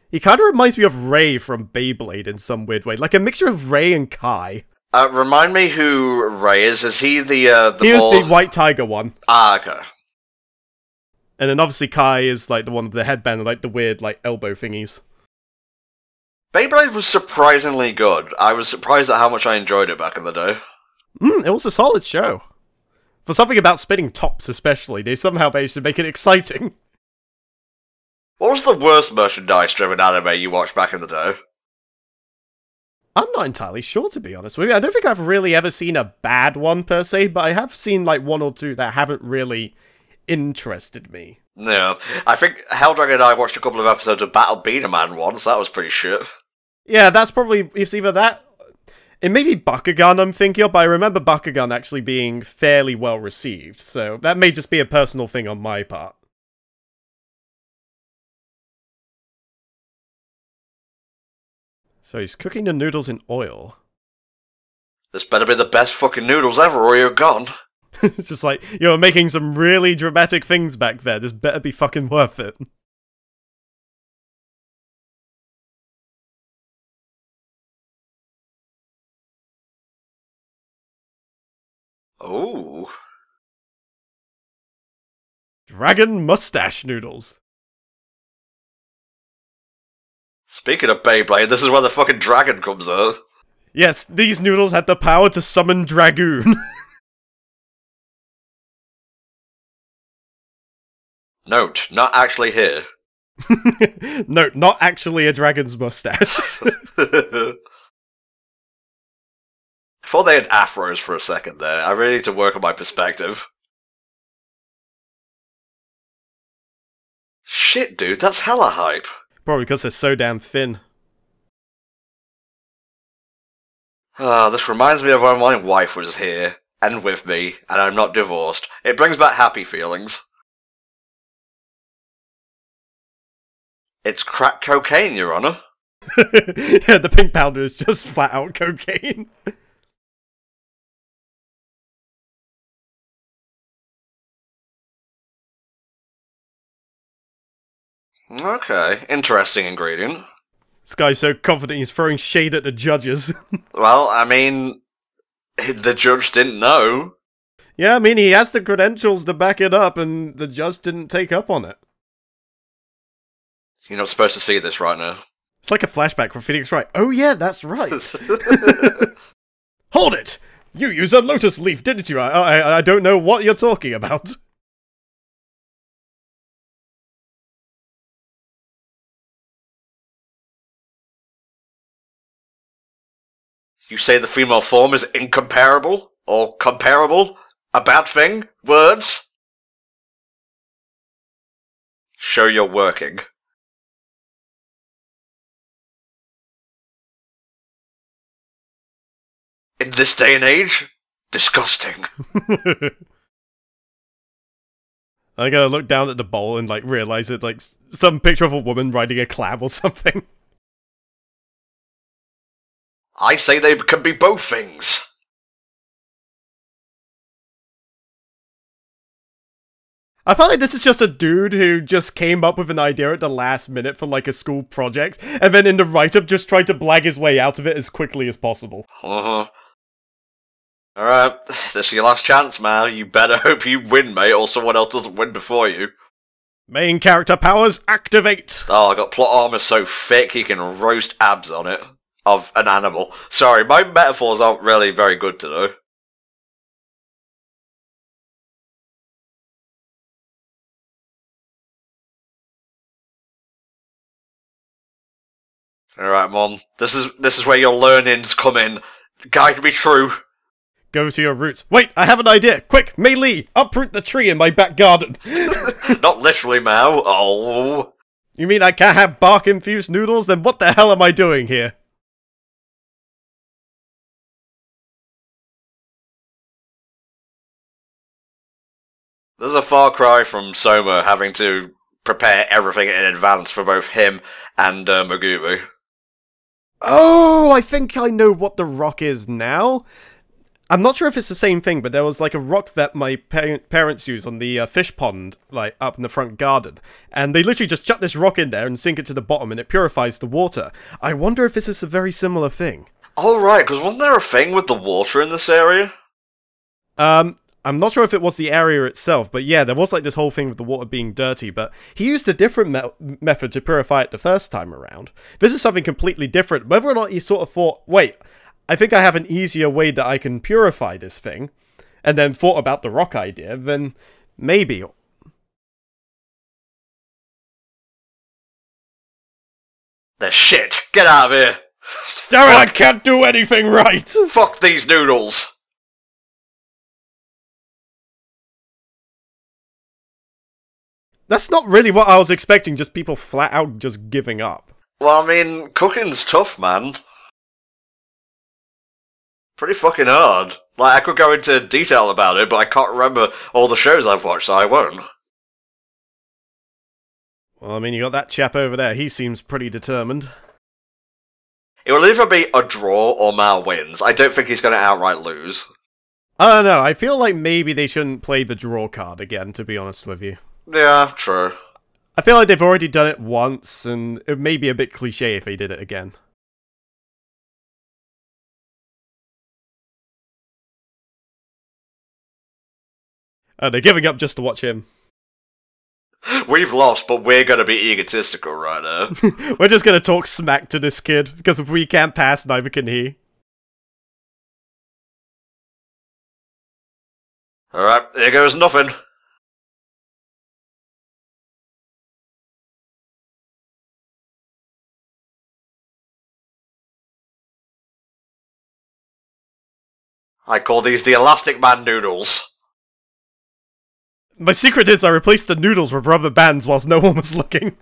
[SPEAKER 2] He kind of reminds me of Ray from Beyblade in some weird way, like a mixture of Ray and Kai.
[SPEAKER 1] Remind me who Ray is. Is he the
[SPEAKER 2] He was
[SPEAKER 1] ball?
[SPEAKER 2] the white tiger one.
[SPEAKER 1] Ah, okay.
[SPEAKER 2] And then obviously Kai is like the one with the headband and like the weird like elbow thingies.
[SPEAKER 1] Beyblade was surprisingly good. I was surprised at how much I enjoyed it back in the day.
[SPEAKER 2] It was a solid show. For something about spinning tops especially, they somehow managed to make it exciting.
[SPEAKER 1] What was the worst merchandise-driven anime you watched back in the day?
[SPEAKER 2] I'm not entirely sure, to be honest with you. I don't think I've really ever seen a bad one per se, but I have seen like one or two that haven't really interested me.
[SPEAKER 1] Yeah, I think Helldragon and I watched a couple of episodes of Battle Beaterman once. That was pretty shit.
[SPEAKER 2] Yeah, that's probably, it's either that, it may be Bakugan I'm thinking of, but I remember Bakugan actually being fairly well received, so that may just be a personal thing on my part. So he's cooking the noodles in oil.
[SPEAKER 1] This better be the best fucking noodles ever or you're gone.
[SPEAKER 2] It's just like, you're making some really dramatic things back there, this better be fucking worth it.
[SPEAKER 1] Ooh.
[SPEAKER 2] Dragon mustache noodles.
[SPEAKER 1] Speaking of Beyblade, this is where the fucking dragon comes out.
[SPEAKER 2] Yes, these noodles had the power to summon Dragoon.
[SPEAKER 1] Note, not actually here.
[SPEAKER 2] No, not actually a dragon's mustache.
[SPEAKER 1] I thought they had afros for a second there. I really need to work on my perspective. Shit, dude, that's hella hype.
[SPEAKER 2] Probably because they're so damn thin.
[SPEAKER 1] Ah, this reminds me of when my wife was here, and with me, and I'm not divorced. It brings back happy feelings. It's crack cocaine, Your Honor.
[SPEAKER 2] Yeah, the pink powder is just flat out cocaine.
[SPEAKER 1] Okay, interesting ingredient.
[SPEAKER 2] This guy's so confident he's throwing shade at the judges.
[SPEAKER 1] Well, I mean, the judge didn't know.
[SPEAKER 2] Yeah, I mean, he has the credentials to back it up, and the judge didn't take up on it.
[SPEAKER 1] You're not supposed to see this right now.
[SPEAKER 2] It's like a flashback from Phoenix Wright. Oh yeah, that's right. Hold it! You used a lotus leaf, didn't you? I don't know what you're talking about.
[SPEAKER 1] You say the female form is incomparable? Or comparable? A bad thing? Words? Show you're working. In this day and age? Disgusting.
[SPEAKER 2] I gotta look down at the bowl and, like, realize it, like, some picture of a woman riding a clam or something.
[SPEAKER 1] I say they can be both things.
[SPEAKER 2] I felt like this is just a dude who just came up with an idea at the last minute for, like, a school project, and then in the write-up just tried to blag his way out of it as quickly as possible.
[SPEAKER 1] Uh-huh. Alright, this is your last chance, man. You better hope you win, mate, or someone else doesn't win before you.
[SPEAKER 2] Main character powers, activate!
[SPEAKER 1] Oh, I got plot armor so thick he can roast abs on it. Of an animal. Sorry, my metaphors aren't really very good today. Alright, Mom. This is where your learnings come in. Guide me true.
[SPEAKER 2] Go to your roots. Wait, I have an idea! Quick, melee! Uproot the tree in my back garden!
[SPEAKER 1] Not literally, Mao. Oh.
[SPEAKER 2] You mean I can't have bark-infused noodles? Then what the hell am I doing here?
[SPEAKER 1] This is a far cry from Soma having to prepare everything in advance for both him and Megumi.
[SPEAKER 2] Oh, I think I know what the rock is now. I'm not sure if it's the same thing, but there was like a rock that my parents use on the fish pond, like up in the front garden. And they literally just chuck this rock in there and sink it to the bottom and it purifies the water. I wonder if this is a very similar thing.
[SPEAKER 1] Oh, right, because wasn't there a thing with the water in this area?
[SPEAKER 2] I'm not sure if it was the area itself, but yeah, there was like this whole thing with the water being dirty, but he used a different method to purify it the first time around. This is something completely different. Whether or not he sort of thought, wait, I think I have an easier way that I can purify this thing, and then thought about the rock idea, then maybe.
[SPEAKER 1] They're shit. Get out of here.
[SPEAKER 2] Damn it, I can't do anything right!
[SPEAKER 1] Fuck these noodles.
[SPEAKER 2] That's not really what I was expecting, just people flat out just giving up.
[SPEAKER 1] Well, I mean, cooking's tough, man. Pretty fucking hard. Like, I could go into detail about it, but I can't remember all the shows I've watched, so I won't.
[SPEAKER 2] Well, I mean, you got that chap over there, he seems pretty determined.
[SPEAKER 1] It will either be a draw or Mal wins. I don't think he's going to outright lose.
[SPEAKER 2] I don't know, I feel like maybe they shouldn't play the draw card again, to be honest with you.
[SPEAKER 1] Yeah, true.
[SPEAKER 2] I feel like they've already done it once, and it may be a bit cliche if they did it again. They're giving up just to watch him.
[SPEAKER 1] We've lost, but we're going to be egotistical right now.
[SPEAKER 2] We're just going to talk smack to this kid, because if we can't pass, neither can he.
[SPEAKER 1] Alright, here goes nothing. I call these the Elastic Man noodles.
[SPEAKER 2] My secret is I replaced the noodles with rubber bands whilst no one was looking.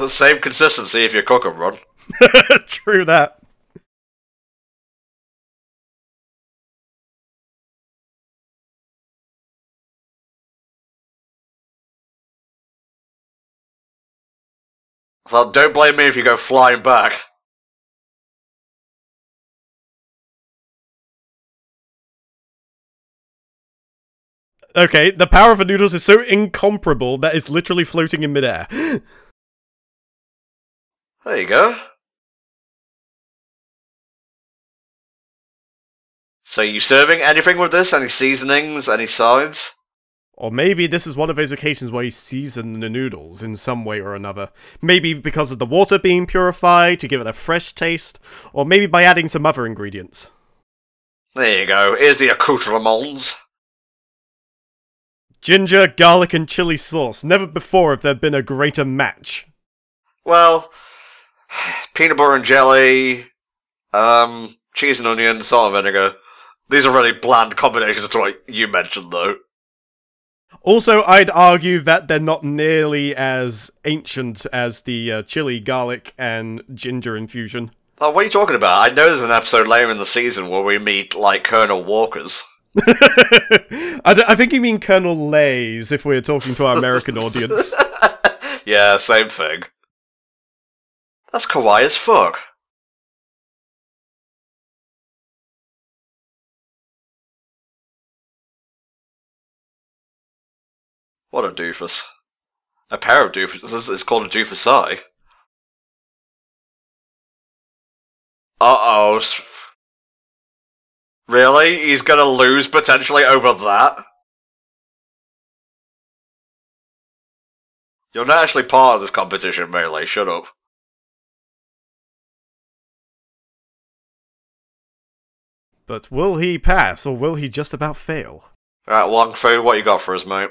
[SPEAKER 1] Same consistency if you cook them, Ron.
[SPEAKER 2] True that.
[SPEAKER 1] Well, don't blame me if you go flying back.
[SPEAKER 2] Okay, the power of the noodles is so incomparable that it's literally floating in midair.
[SPEAKER 1] There you go. So you serving anything with this? Any seasonings? Any sides?
[SPEAKER 2] Or maybe this is one of those occasions where you season the noodles in some way or another. Maybe because of the water being purified to give it a fresh taste, or maybe by adding some other ingredients.
[SPEAKER 1] There you go. Here's the accoutrements.
[SPEAKER 2] Ginger, garlic, and chili sauce. Never before have there been a greater match.
[SPEAKER 1] Well, peanut butter and jelly, cheese and onion, salt and vinegar. These are really bland combinations to what you mentioned, though.
[SPEAKER 2] Also, I'd argue that they're not nearly as ancient as the chili, garlic, and ginger infusion.
[SPEAKER 1] Oh, what are you talking about? I know there's an episode later in the season where we meet, like, Colonel Walkers.
[SPEAKER 2] I think you mean Colonel Lays, if we're talking to our American audience.
[SPEAKER 1] Yeah, same thing. That's kawaii as fuck. What a doofus. A pair of doofuses is called a doofusai. Uh-oh. Really? He's gonna lose potentially over that? You're not actually part of this competition, Melee. Shut up.
[SPEAKER 2] But will he pass, or will he just about fail?
[SPEAKER 1] Alright, Wong Fu, what you got for us, mate?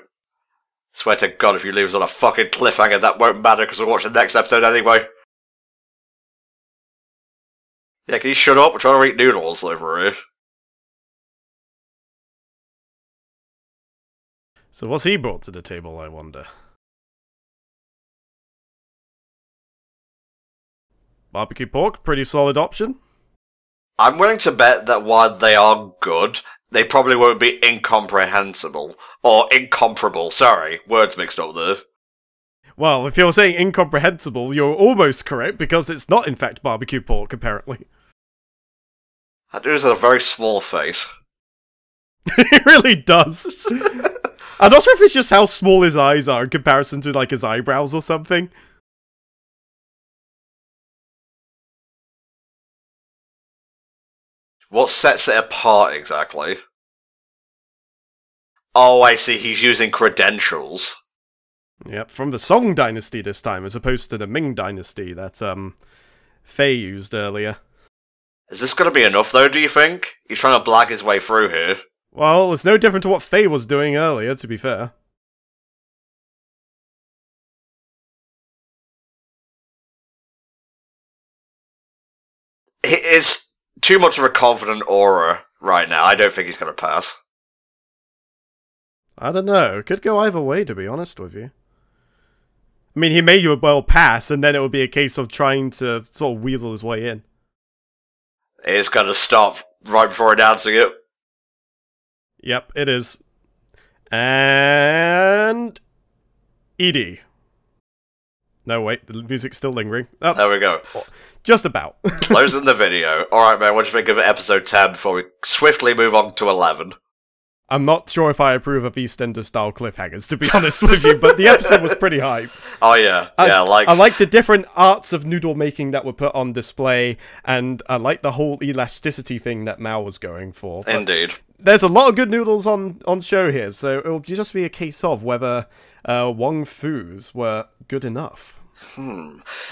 [SPEAKER 1] Swear to God, if you leave us on a fucking cliffhanger, that won't matter because we'll watch the next episode anyway. Yeah, can you shut up? We're trying to eat noodles over here.
[SPEAKER 2] So what's he brought to the table, I wonder? Barbecue pork, pretty solid option.
[SPEAKER 1] I'm willing to bet that while they are good, they probably won't be incomprehensible. Or incomparable, sorry. Words mixed up there.
[SPEAKER 2] Well, if you're saying incomprehensible, you're almost correct, because it's not in fact barbecue pork, apparently.
[SPEAKER 1] That dude has a very small face.
[SPEAKER 2] It really does. I'm not sure if it's just how small his eyes are in comparison to, like, his eyebrows or something.
[SPEAKER 1] What sets it apart, exactly? Oh, I see, he's using credentials.
[SPEAKER 2] Yep, from the Song Dynasty this time, as opposed to the Ming Dynasty that, Faye used earlier.
[SPEAKER 1] Is this gonna be enough, though, do you think? He's trying to blag his way through here.
[SPEAKER 2] Well, it's no different to what Faye was doing earlier, to be fair.
[SPEAKER 1] It's too much of a confident aura right now. I don't think he's gonna pass.
[SPEAKER 2] I don't know. It could go either way, to be honest with you. I mean, he may well pass, and then it would be a case of trying to sort of weasel his way in.
[SPEAKER 1] He's gonna stop right before announcing it.
[SPEAKER 2] Yep, it is. And... Edie. No, wait, the music's still lingering. Oh,
[SPEAKER 1] there we go.
[SPEAKER 2] Just about.
[SPEAKER 1] Closing the video. Alright, man, what do you think of episode 10 before we swiftly move on to 11?
[SPEAKER 2] I'm not sure if I approve of EastEnders-style cliffhangers, to be honest with you, but the episode was pretty hype.
[SPEAKER 1] Oh, yeah.
[SPEAKER 2] I like the different arts of noodle making that were put on display, and I like the whole elasticity thing that Mao was going for.
[SPEAKER 1] Indeed.
[SPEAKER 2] There's a lot of good noodles on show here, so it'll just be a case of whether Wong Fu's were good enough.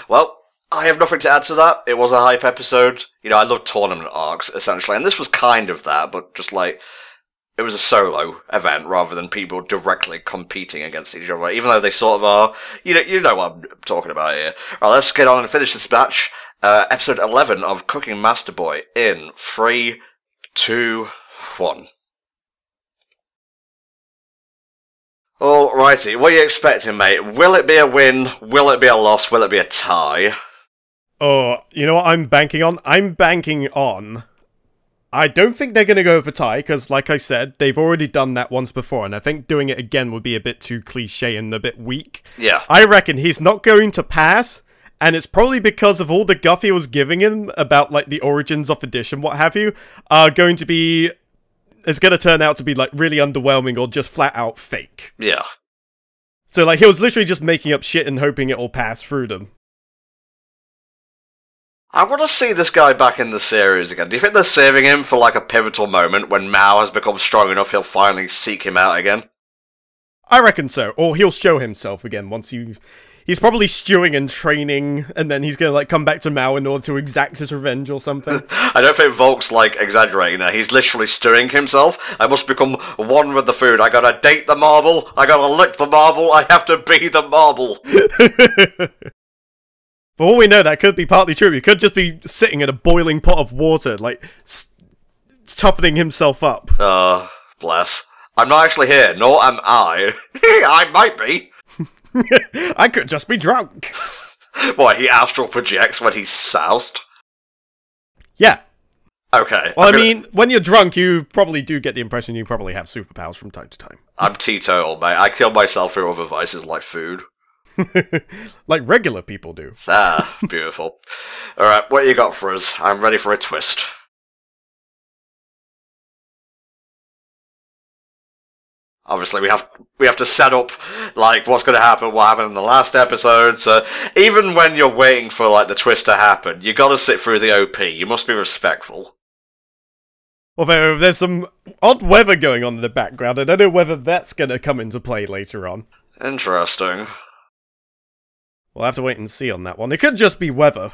[SPEAKER 1] Well, I have nothing to add to that. It was a hype episode. You know, I love tournament arcs, essentially, and this was kind of that, but just like... It was a solo event rather than people directly competing against each other, even though they sort of are. You know what I'm talking about here. Right, let's get on and finish this match. Episode 11 of Cooking Master Boy in 3, 2, 1. Alrighty, what are you expecting, mate? Will it be a win? Will it be a loss? Will it be a tie?
[SPEAKER 2] Oh, you know what I'm banking on? I'm banking on... I don't think they're going to go for tie, because, like I said, they've already done that once before, and I think doing it again would be a bit too cliche and a bit weak.
[SPEAKER 1] Yeah.
[SPEAKER 2] I reckon he's not going to pass, and it's probably because of all the guff he was giving him about, like, the origins of Edition, what have you, are going to be... It's going to turn out to be, like, really underwhelming or just flat-out fake.
[SPEAKER 1] Yeah.
[SPEAKER 2] So, like, he was literally just making up shit and hoping it'll pass through them.
[SPEAKER 1] I want to see this guy back in the series again. Do you think they're saving him for, like, a pivotal moment when Mao has become strong enough he'll finally seek him out again?
[SPEAKER 2] I reckon so. Or he'll show himself again once you... He's probably stewing and training, and then he's gonna, like, come back to Mao in order to exact his revenge or something.
[SPEAKER 1] I don't think Volk's, like, exaggerating there. He's literally stewing himself. I must become one with the food. I gotta date the marble. I gotta lick the marble. I have to be the marble.
[SPEAKER 2] For all we know, that could be partly true. He could just be sitting in a boiling pot of water, like, toughening himself up.
[SPEAKER 1] Bless. I'm not actually here, nor am I. I might be.
[SPEAKER 2] I could just be drunk.
[SPEAKER 1] What, he astral projects when he's soused?
[SPEAKER 2] Yeah.
[SPEAKER 1] Okay.
[SPEAKER 2] Well, I mean, when you're drunk, you probably do get the impression you probably have superpowers from time to time.
[SPEAKER 1] I'm teetotal, mate. I kill myself through other vices like food.
[SPEAKER 2] Like regular people do.
[SPEAKER 1] Ah, beautiful. Alright, what you got for us? I'm ready for a twist. Obviously, we have to set up, like, what's going to happen, what happened in the last episode, so even when you're waiting for, like, the twist to happen, you gotta sit through the OP. You must be respectful.
[SPEAKER 2] Although, there's some odd weather going on in the background. I don't know whether that's going to come into play later on.
[SPEAKER 1] Interesting.
[SPEAKER 2] We'll have to wait and see on that one. It could just be weather.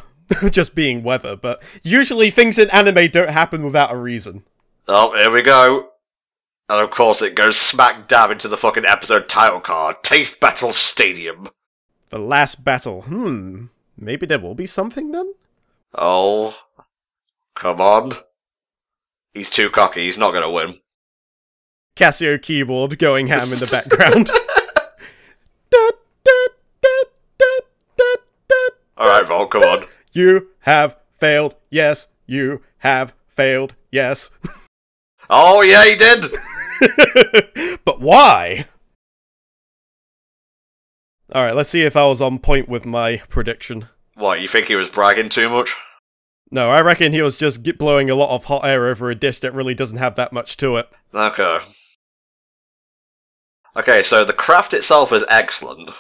[SPEAKER 2] Just being weather, but usually things in anime don't happen without a reason.
[SPEAKER 1] Oh, here we go. And of course it goes smack dab into the fucking episode title card. Taste Battle Stadium.
[SPEAKER 2] The last battle. Maybe there will be something then?
[SPEAKER 1] Oh. Come on. He's too cocky, he's not gonna win.
[SPEAKER 2] Casio keyboard going ham in the background.
[SPEAKER 1] Alright, Vol, come on.
[SPEAKER 2] You have failed. Yes, you have failed. Yes.
[SPEAKER 1] Oh, yeah, he did!
[SPEAKER 2] But why? Alright, let's see if I was on point with my prediction.
[SPEAKER 1] What, you think he was bragging too much?
[SPEAKER 2] No, I reckon he was just blowing a lot of hot air over a dish that really doesn't have that much to it.
[SPEAKER 1] Okay. Okay, so the craft itself is excellent.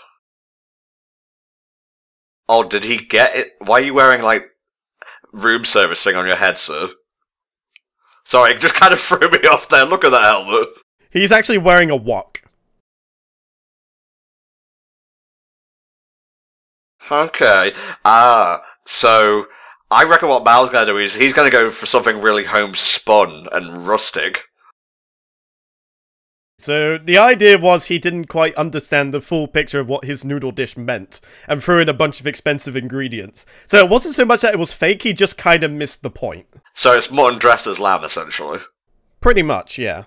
[SPEAKER 1] Oh, did he get it? Why are you wearing, like, room service thing on your head, sir? Sorry, it just kind of threw me off there. Look at that helmet.
[SPEAKER 2] He's actually wearing a wok.
[SPEAKER 1] Okay. So I reckon what Mal's going to do is he's going to go for something really homespun and rustic.
[SPEAKER 2] So the idea was he didn't quite understand the full picture of what his noodle dish meant, and threw in a bunch of expensive ingredients. So it wasn't so much that it was fake, he just kind of missed the point.
[SPEAKER 1] So it's mutton dressed as lamb, essentially.
[SPEAKER 2] Pretty much, yeah.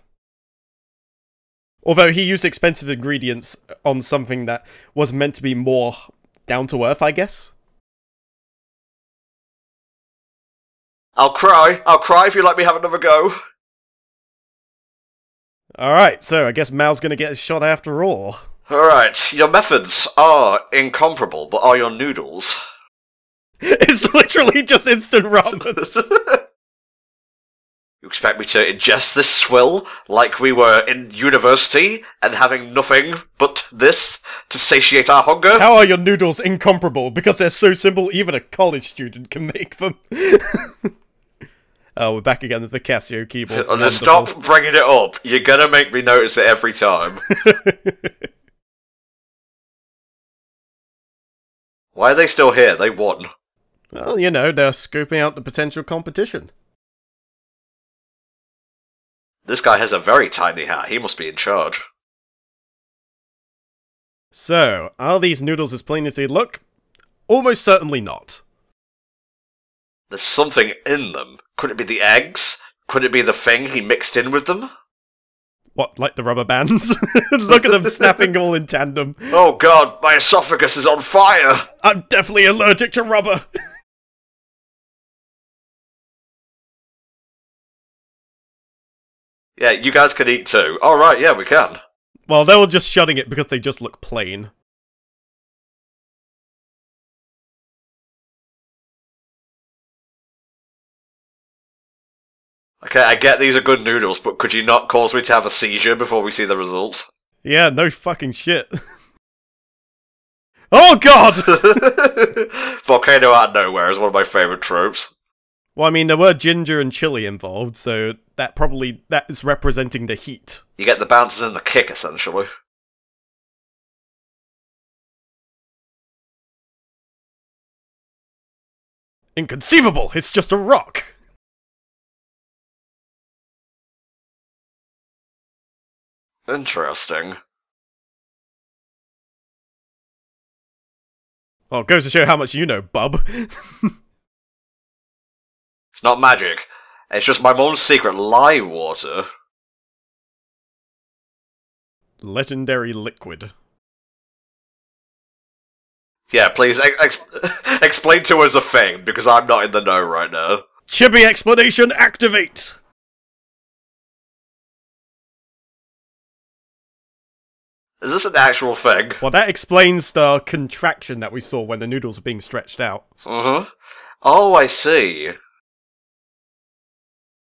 [SPEAKER 2] Although he used expensive ingredients on something that was meant to be more down to earth, I guess.
[SPEAKER 1] I'll cry if you let me have another go.
[SPEAKER 2] Alright, so I guess Mal's gonna get a shot after all.
[SPEAKER 1] Alright, your methods are incomparable, but are your noodles?
[SPEAKER 2] It's literally just instant ramen.
[SPEAKER 1] You expect me to ingest this swill like we were in university and having nothing but this to satiate our hunger?
[SPEAKER 2] How are your noodles incomparable? Because they're so simple, even a college student can make them. Oh, we're back again with the Casio keyboard.
[SPEAKER 1] Stop bringing it up. You're gonna make me notice it every time. Why are they still here? They won.
[SPEAKER 2] Well, you know, they're scoping out the potential competition.
[SPEAKER 1] This guy has a very tiny hat. He must be in charge.
[SPEAKER 2] So, are these noodles as plain as they look? Almost certainly not.
[SPEAKER 1] There's something in them. Could it be the eggs? Could it be the thing he mixed in with them?
[SPEAKER 2] What, like the rubber bands? Look at them snapping all in tandem.
[SPEAKER 1] Oh god, my esophagus is on fire!
[SPEAKER 2] I'm definitely allergic to rubber!
[SPEAKER 1] Yeah, you guys can eat too. Alright, yeah, we can.
[SPEAKER 2] Well, they were just shutting it because they just look plain.
[SPEAKER 1] Okay, I get these are good noodles, but could you not cause me to have a seizure before we see the results?
[SPEAKER 2] Yeah, no fucking shit. Oh god!
[SPEAKER 1] Volcano out of nowhere is one of my favourite tropes.
[SPEAKER 2] Well, I mean, there were ginger and chili involved, so that is representing the heat.
[SPEAKER 1] You get the bounces and the kick, essentially.
[SPEAKER 2] Inconceivable! It's just a rock!
[SPEAKER 1] Interesting.
[SPEAKER 2] Well, it goes to show how much you know, bub.
[SPEAKER 1] It's not magic. It's just my mom's secret lye water.
[SPEAKER 2] Legendary liquid.
[SPEAKER 1] Yeah, please explain to us a thing, because I'm not in the know right now.
[SPEAKER 2] Chibi explanation activate!
[SPEAKER 1] Is this an actual thing?
[SPEAKER 2] Well, that explains the contraction that we saw when the noodles are being stretched out.
[SPEAKER 1] Uh-huh. Oh, I see.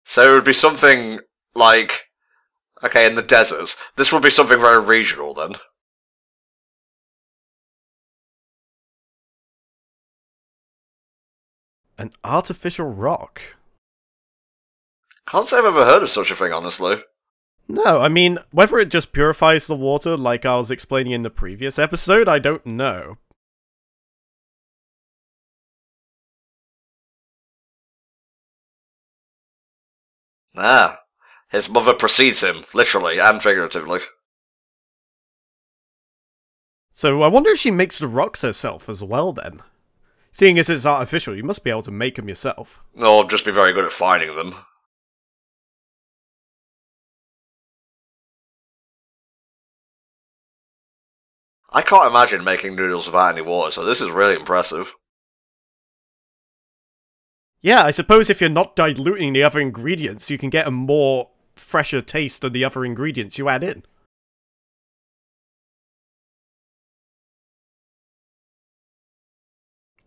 [SPEAKER 1] So it would be something like... Okay, in the deserts. This would be something very regional, then.
[SPEAKER 2] An artificial rock?
[SPEAKER 1] Can't say I've ever heard of such a thing, honestly.
[SPEAKER 2] No, I mean, whether it just purifies the water like I was explaining in the previous episode, I don't know.
[SPEAKER 1] Ah. His mother precedes him, literally and figuratively.
[SPEAKER 2] So I wonder if she makes the rocks herself as well, then. Seeing as it's artificial, you must be able to make them yourself.
[SPEAKER 1] Or just be very good at finding them. I can't imagine making noodles without any water, so this is really impressive.
[SPEAKER 2] Yeah, I suppose if you're not diluting the other ingredients, you can get a more fresher taste of the other ingredients you add in.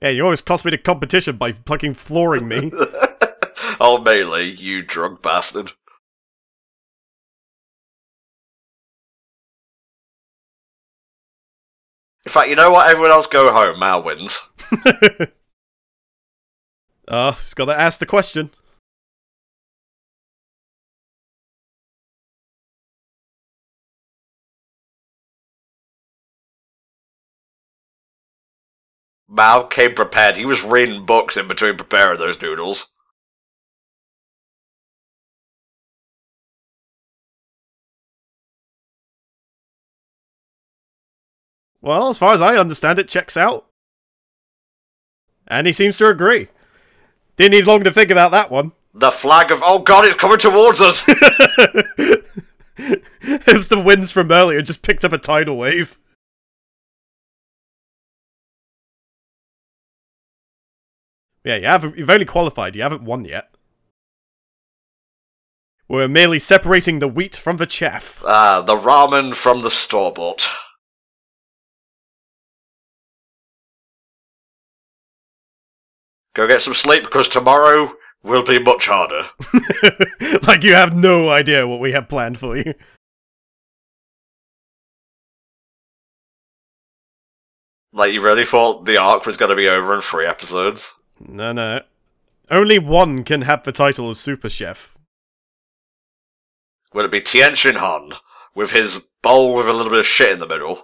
[SPEAKER 2] Yeah, you always cost me the competition by fucking flooring me.
[SPEAKER 1] Oh, Melee, you drunk bastard. In fact, you know what? Everyone else go home. Mal wins.
[SPEAKER 2] Just gotta ask the question.
[SPEAKER 1] Mao came prepared. He was reading books in between preparing those noodles.
[SPEAKER 2] Well, as far as I understand, it checks out. And he seems to agree. Didn't need long to think about that one.
[SPEAKER 1] The flag of... Oh god, it's coming towards us!
[SPEAKER 2] It's the winds from earlier, just picked up a tidal wave. Yeah, you've only qualified, you haven't won yet. We're merely separating the wheat from the chaff.
[SPEAKER 1] Ah, the ramen from the store-bought. Go get some sleep, because tomorrow will be much harder.
[SPEAKER 2] Like you have no idea what we have planned for you.
[SPEAKER 1] Like, you really thought the arc was going to be over in 3 episodes?
[SPEAKER 2] No. Only one can have the title of Super Chef.
[SPEAKER 1] Will it be Tien Shin Han, with his bowl with a little bit of shit in the middle?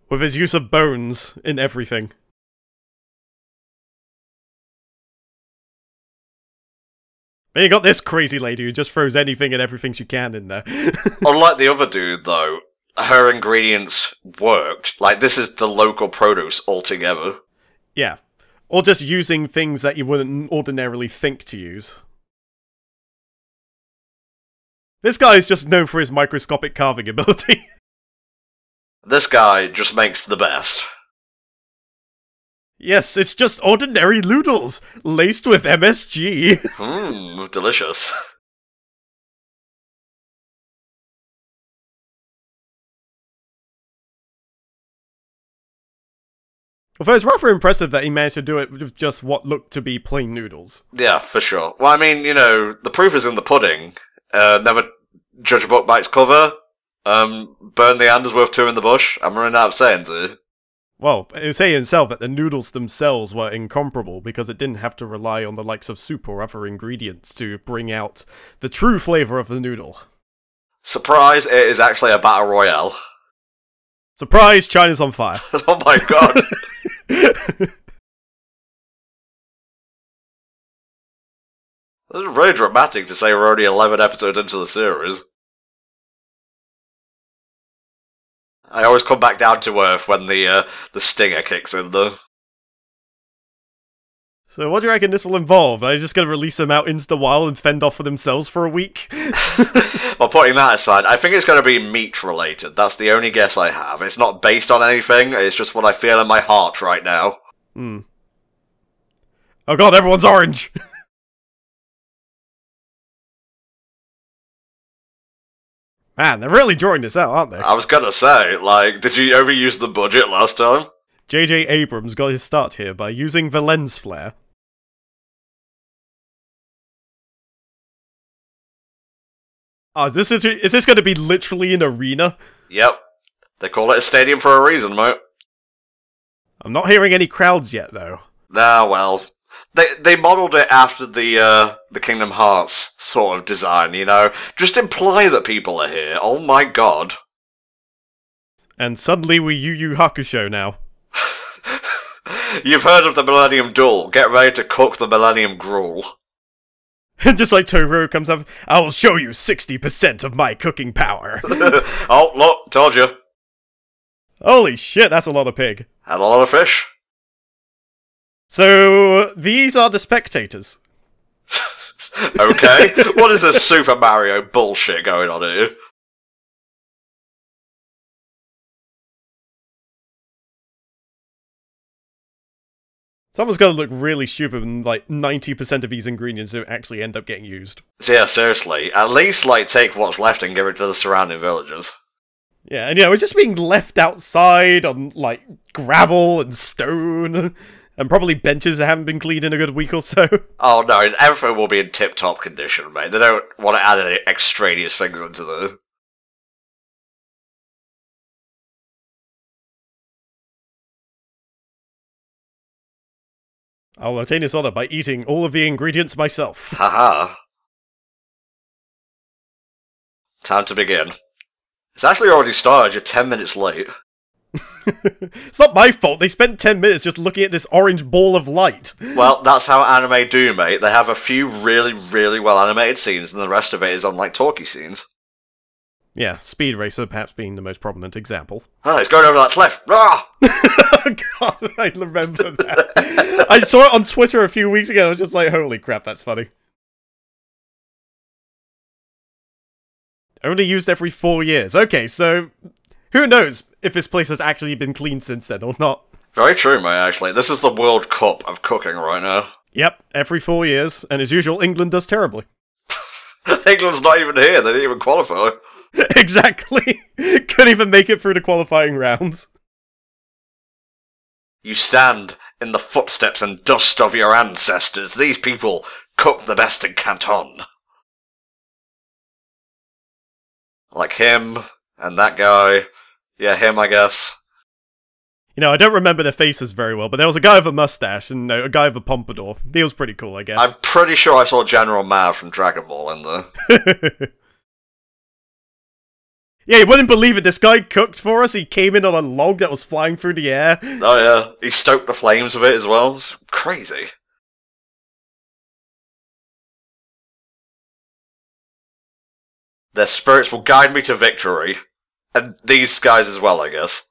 [SPEAKER 2] With his use of bones in everything. Then you got this crazy lady who just throws anything and everything she can in there.
[SPEAKER 1] Unlike the other dude, though, her ingredients worked. Like, this is the local produce altogether.
[SPEAKER 2] Yeah. Or just using things that you wouldn't ordinarily think to use. This guy is just known for his microscopic carving ability.
[SPEAKER 1] This guy just makes the best.
[SPEAKER 2] Yes, it's just ordinary noodles, laced with MSG.
[SPEAKER 1] Mmm, delicious.
[SPEAKER 2] Although it's rather impressive that he managed to do it with just what looked to be plain noodles.
[SPEAKER 1] Yeah, for sure. Well, I mean, you know, the proof is in the pudding. Never judge a book by its cover. Burn the hand is worth 2 in the bush. I'm running out of sayings here.
[SPEAKER 2] Well, it was saying himself that the noodles themselves were incomparable because it didn't have to rely on the likes of soup or other ingredients to bring out the true flavour of the noodle.
[SPEAKER 1] Surprise, it is actually a battle royale.
[SPEAKER 2] Surprise, China's on fire.
[SPEAKER 1] Oh my god. This is really dramatic to say we're only 11 episodes into the series. I always come back down to earth when the stinger kicks in, though.
[SPEAKER 2] So what do you reckon this will involve? Are you just going to release them out into the wild and fend off for themselves for a week?
[SPEAKER 1] Well, putting that aside, I think it's going to be meat-related. That's the only guess I have. It's not based on anything, it's just what I feel in my heart right now.
[SPEAKER 2] Hmm. Oh god, everyone's orange! Man, they're really drawing this out, aren't they?
[SPEAKER 1] I was gonna say, like, did you overuse the budget last time?
[SPEAKER 2] J.J. Abrams got his start here by using the lens flare. Oh, is this going to be literally an arena?
[SPEAKER 1] Yep. They call it a stadium for a reason, mate.
[SPEAKER 2] I'm not hearing any crowds yet, though.
[SPEAKER 1] Nah, well, they modelled it after the Kingdom Hearts sort of design, you know? Just imply that people are here. Oh my god.
[SPEAKER 2] And suddenly we're Yu Yu Hakusho now.
[SPEAKER 1] You've heard of the Millennium Duel. Get ready to cook the Millennium Gruel.
[SPEAKER 2] Just like Toro comes up, I will show you 60% of my cooking power.
[SPEAKER 1] Oh, look, told you.
[SPEAKER 2] Holy shit, that's a lot of pig.
[SPEAKER 1] And a lot of fish.
[SPEAKER 2] So, these are the spectators.
[SPEAKER 1] Okay, what is this Super Mario bullshit going on here?
[SPEAKER 2] Someone's gonna look really stupid and like 90% of these ingredients don't actually end up getting used.
[SPEAKER 1] So yeah, seriously, at least like take what's left and give it to the surrounding villagers.
[SPEAKER 2] Yeah, and we're just being left outside on like gravel and stone, and probably benches that haven't been cleaned in a good week or so.
[SPEAKER 1] Oh no, everything will be in tip-top condition, mate. They don't want to add any extraneous things into the...
[SPEAKER 2] I'll obtain this honor by eating all of the ingredients myself.
[SPEAKER 1] Haha. Time to begin. It's actually already started, you're 10 minutes late.
[SPEAKER 2] It's not my fault. They spent 10 minutes just looking at this orange ball of light.
[SPEAKER 1] Well, that's how anime do, mate. They have a few really, really well animated scenes, and the rest of it is on, like, talkie scenes.
[SPEAKER 2] Yeah, Speed Racer perhaps being the most prominent example.
[SPEAKER 1] Oh, it's going over that cliff. Ah!
[SPEAKER 2] God, I remember that. I saw it on Twitter a few weeks ago. I was just like, holy crap, that's funny. Only used every 4 years. Okay, so who knows if this place has actually been cleaned since then or not.
[SPEAKER 1] Very true, mate, actually. This is the World Cup of cooking right now.
[SPEAKER 2] Yep, every 4 years, and as usual, England does terribly.
[SPEAKER 1] England's not even here. They didn't even qualify.
[SPEAKER 2] Exactly. Couldn't even make it through the qualifying rounds.
[SPEAKER 1] You stand in the footsteps and dust of your ancestors. These people cook the best in Canton. Like him, and that guy. Yeah, him, I guess.
[SPEAKER 2] You know, I don't remember their faces very well, but there was a guy with a mustache and a guy with a pompadour. He was pretty cool, I guess.
[SPEAKER 1] I'm pretty sure I saw General Mao from Dragon Ball in there.
[SPEAKER 2] Yeah, you wouldn't believe it. This guy cooked for us. He came in on a log that was flying through the air.
[SPEAKER 1] Oh yeah, he stoked the flames with it as well. It's crazy. Their spirits will guide me to victory. And these guys as well, I guess.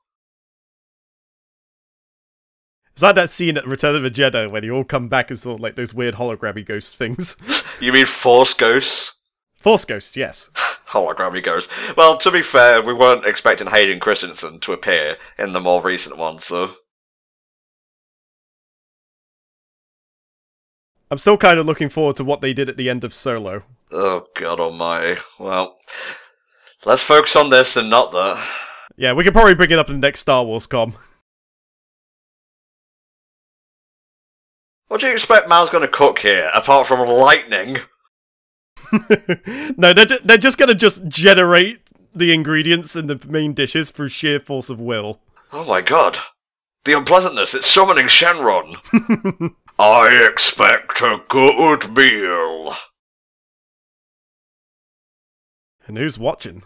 [SPEAKER 2] It's like that scene at Return of the Jedi when you all come back as sort of like those weird hologrammy ghost things.
[SPEAKER 1] You mean Force Ghosts?
[SPEAKER 2] Force ghosts, yes.
[SPEAKER 1] Hologrammy ghosts. Well, to be fair, we weren't expecting Hayden Christensen to appear in the more recent one, so...
[SPEAKER 2] I'm still kind of looking forward to what they did at the end of Solo.
[SPEAKER 1] Oh, God almighty. Well, let's focus on this and not that.
[SPEAKER 2] Yeah, we can probably bring it up in the next Star Wars com.
[SPEAKER 1] What do you expect Mao's going to cook here, apart from lightning?
[SPEAKER 2] No, they're just going to just generate the ingredients in the main dishes through sheer force of will.
[SPEAKER 1] Oh my god. The unpleasantness, it's summoning Shenron. I expect a good meal.
[SPEAKER 2] And who's watching?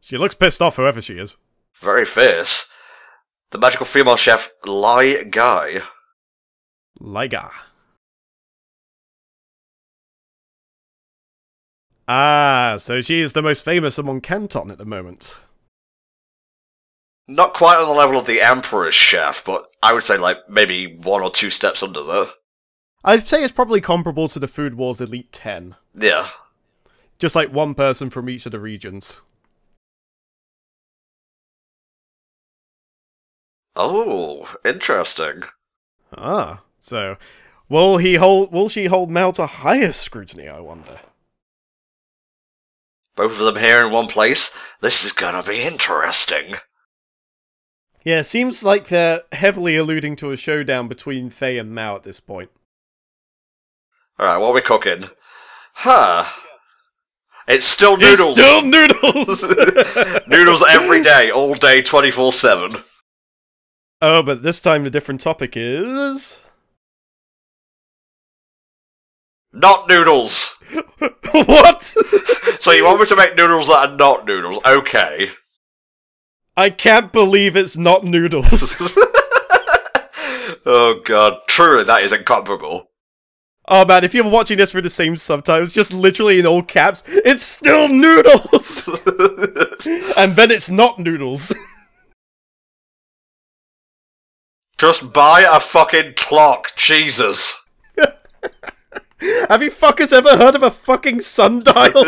[SPEAKER 2] She looks pissed off, whoever she is.
[SPEAKER 1] Very fierce. The magical female chef, Lai Gai.
[SPEAKER 2] Liga. Ah, so she is the most famous among Canton at the moment.
[SPEAKER 1] Not quite on the level of the Emperor's chef, but I would say like maybe 1 or 2 steps under that.
[SPEAKER 2] I'd say it's probably comparable to the Food Wars Elite 10.
[SPEAKER 1] Yeah.
[SPEAKER 2] Just like one person from each of the regions.
[SPEAKER 1] Oh, interesting.
[SPEAKER 2] Ah, so will she hold Mao to higher scrutiny, I wonder?
[SPEAKER 1] Both of them here in one place? This is gonna be interesting.
[SPEAKER 2] Yeah, seems like they're heavily alluding to a showdown between Faye and Mao at this point.
[SPEAKER 1] Alright, what are we cooking? Huh. It's still noodles!
[SPEAKER 2] It's still noodles!
[SPEAKER 1] Noodles every day, all day, 24/7.
[SPEAKER 2] Oh, but this time the different topic is...
[SPEAKER 1] Not noodles!
[SPEAKER 2] What?
[SPEAKER 1] So you want me to make noodles that are not noodles? Okay.
[SPEAKER 2] I can't believe it's not noodles.
[SPEAKER 1] Oh god, truly that is incomparable.
[SPEAKER 2] Oh man, if you're watching this with the same subtitles, just literally in all caps, it's still noodles! And then it's not noodles.
[SPEAKER 1] Just buy a fucking clock, Jesus.
[SPEAKER 2] Have you fuckers ever heard of a fucking sundial?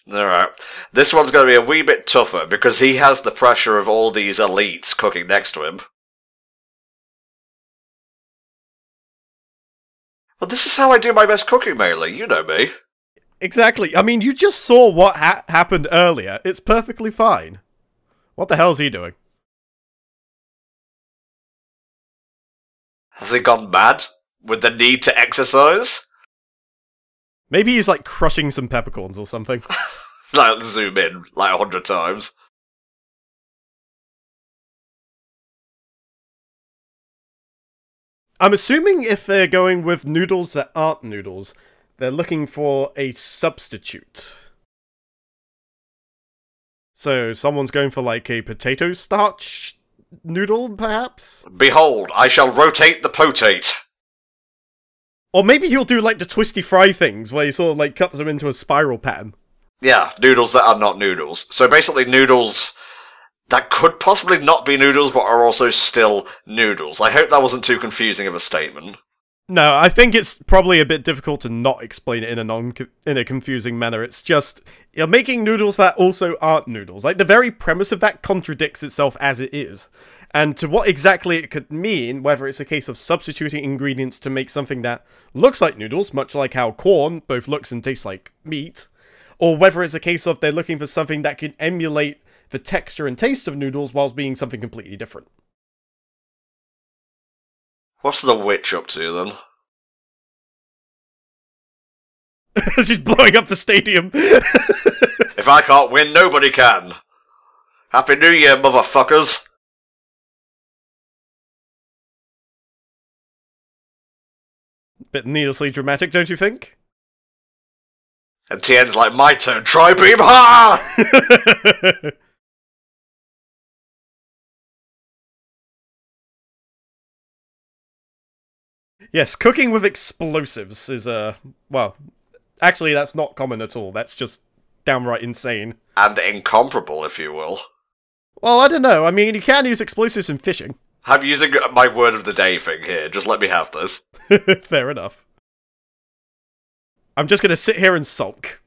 [SPEAKER 1] Alright, this one's going to be a wee bit tougher because he has the pressure of all these elites cooking next to him. Well, this is how I do my best cooking, mainly. You know me.
[SPEAKER 2] Exactly. I mean, you just saw what happened earlier. It's perfectly fine. What the hell's he doing?
[SPEAKER 1] Has he gone mad with the need to exercise?
[SPEAKER 2] Maybe he's like crushing some peppercorns or something.
[SPEAKER 1] Like, zoom in like 100 times.
[SPEAKER 2] I'm assuming if they're going with noodles that aren't noodles, they're looking for a substitute. So someone's going for like a potato starch noodle, perhaps?
[SPEAKER 1] Behold, I shall rotate the potate.
[SPEAKER 2] Or maybe he'll do like the twisty fry things, where he sort of like cuts them into a spiral pattern.
[SPEAKER 1] Yeah, noodles that are not noodles. So basically noodles that could possibly not be noodles, but are also still noodles. I hope that wasn't too confusing of a statement.
[SPEAKER 2] No, I think it's probably a bit difficult to not explain it in a confusing manner. It's just, you're making noodles that also aren't noodles. Like, the very premise of that contradicts itself as it is. And to what exactly it could mean, whether it's a case of substituting ingredients to make something that looks like noodles, much like how corn both looks and tastes like meat, or whether it's a case of they're looking for something that can emulate the texture and taste of noodles whilst being something completely different.
[SPEAKER 1] What's the witch up to, then?
[SPEAKER 2] She's blowing up the stadium.
[SPEAKER 1] If I can't win, nobody can. Happy New Year, motherfuckers.
[SPEAKER 2] Bit needlessly dramatic, don't you think?
[SPEAKER 1] And Tien's like, my turn, Tri-Beam, ha!
[SPEAKER 2] Yes, cooking with explosives is, well, actually that's not common at all. That's just downright insane.
[SPEAKER 1] And incomparable, if you will.
[SPEAKER 2] Well, I don't know. I mean, you can use explosives in fishing.
[SPEAKER 1] I'm using my word of the day thing here. Just let me have this.
[SPEAKER 2] Fair enough. I'm just gonna sit here and sulk.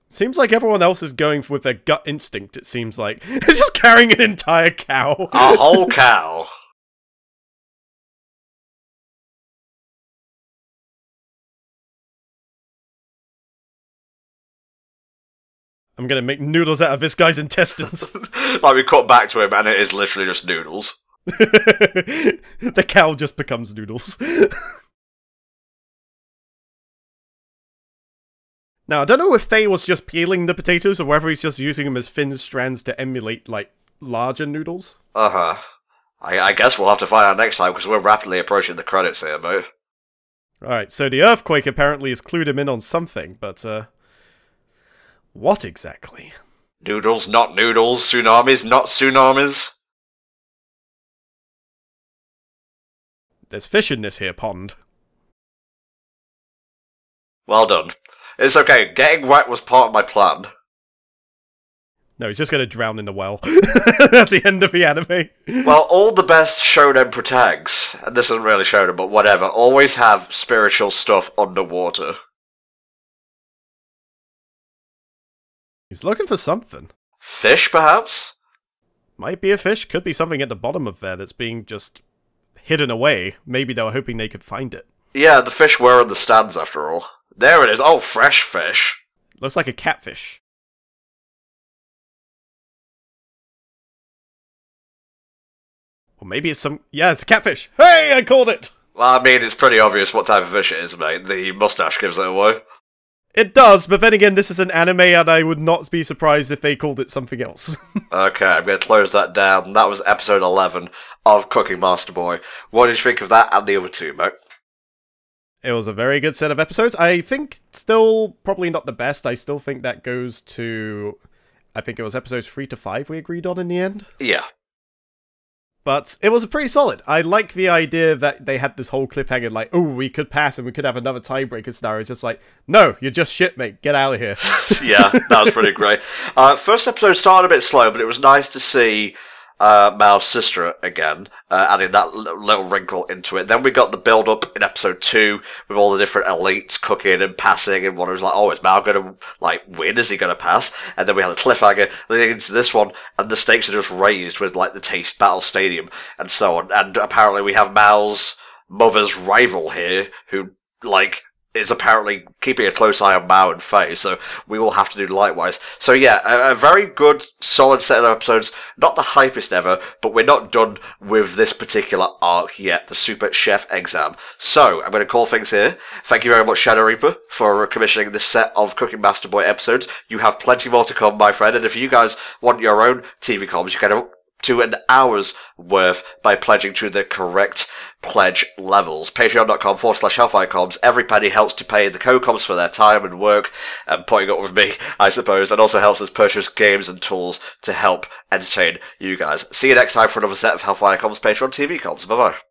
[SPEAKER 2] Seems like everyone else is going with their gut instinct, it seems like. It's just carrying an entire cow.
[SPEAKER 1] A whole cow.
[SPEAKER 2] I'm gonna make noodles out of this guy's intestines.
[SPEAKER 1] Like, we cut back to him and it is literally just noodles.
[SPEAKER 2] The cow just becomes noodles. Now, I don't know if Faye was just peeling the potatoes or whether he's just using them as thin strands to emulate, like, larger noodles.
[SPEAKER 1] Uh-huh. I guess we'll have to find out next time, because we're rapidly approaching the credits here, mate.
[SPEAKER 2] Alright, so the earthquake apparently has clued him in on something, but, what exactly?
[SPEAKER 1] Noodles, not noodles. Tsunamis, not tsunamis.
[SPEAKER 2] There's fish in this here pond.
[SPEAKER 1] Well done. It's okay, getting wet was part of my plan.
[SPEAKER 2] No, he's just gonna drown in the well. That's the end of the anime.
[SPEAKER 1] Well, all the best shonen protags, and this isn't really shonen, but whatever, always have spiritual stuff underwater.
[SPEAKER 2] He's looking for something.
[SPEAKER 1] Fish, perhaps?
[SPEAKER 2] Might be a fish, could be something at the bottom of there that's being just hidden away. Maybe they were hoping they could find it.
[SPEAKER 1] Yeah, the fish were in the stands after all. There it is. Oh, fresh fish.
[SPEAKER 2] Looks like a catfish. Or maybe it's some... Yeah, it's a catfish! Hey, I called it!
[SPEAKER 1] Well, I mean, it's pretty obvious what type of fish it is, mate. The mustache gives it away.
[SPEAKER 2] It does, but then again, this is an anime and I would not be surprised if they called it something else.
[SPEAKER 1] Okay, I'm going to close that down. That was episode 11 of Cooking Master Boy. What did you think of that and the other two, mate?
[SPEAKER 2] It was a very good set of episodes. I think still probably not the best. I still think that goes to... I think it was episodes 3 to 5 we agreed on in the end.
[SPEAKER 1] Yeah.
[SPEAKER 2] But it was pretty solid. I like the idea that they had this whole cliffhanger like, oh, we could pass and we could have another tiebreaker scenario. It's just like, no, you're just shit, mate. Get out of here.
[SPEAKER 1] Yeah, that was pretty great. First episode started a bit slow, but it was nice to see Mao's sister again, adding that little wrinkle into it. Then we got the build-up in episode 2 with all the different elites cooking and passing, and one was like, oh, is Mao going to, like, win? Is he going to pass? And then we had a cliffhanger leading into this one, and the stakes are just raised with, like, the Taste Battle Stadium and so on. And apparently we have Mao's mother's rival here, who, like, is apparently keeping a close eye on Mao and Faye, so we will have to do likewise. So yeah, a very good, solid set of episodes. Not the hypest ever, but we're not done with this particular arc yet, the Super Chef exam. So, I'm going to call things here. Thank you very much, Shadow Reaper, for commissioning this set of Cooking Master Boy episodes. You have plenty more to come, my friend, and if you guys want your own TV comms, you can have to an hour's worth by pledging to the correct pledge levels. Patreon.com/HellfireComms. Every penny helps to pay the co-coms for their time and work and putting up with me, I suppose, and also helps us purchase games and tools to help entertain you guys. See you next time for another set of HellfireComms Patreon TV comms. Bye-bye.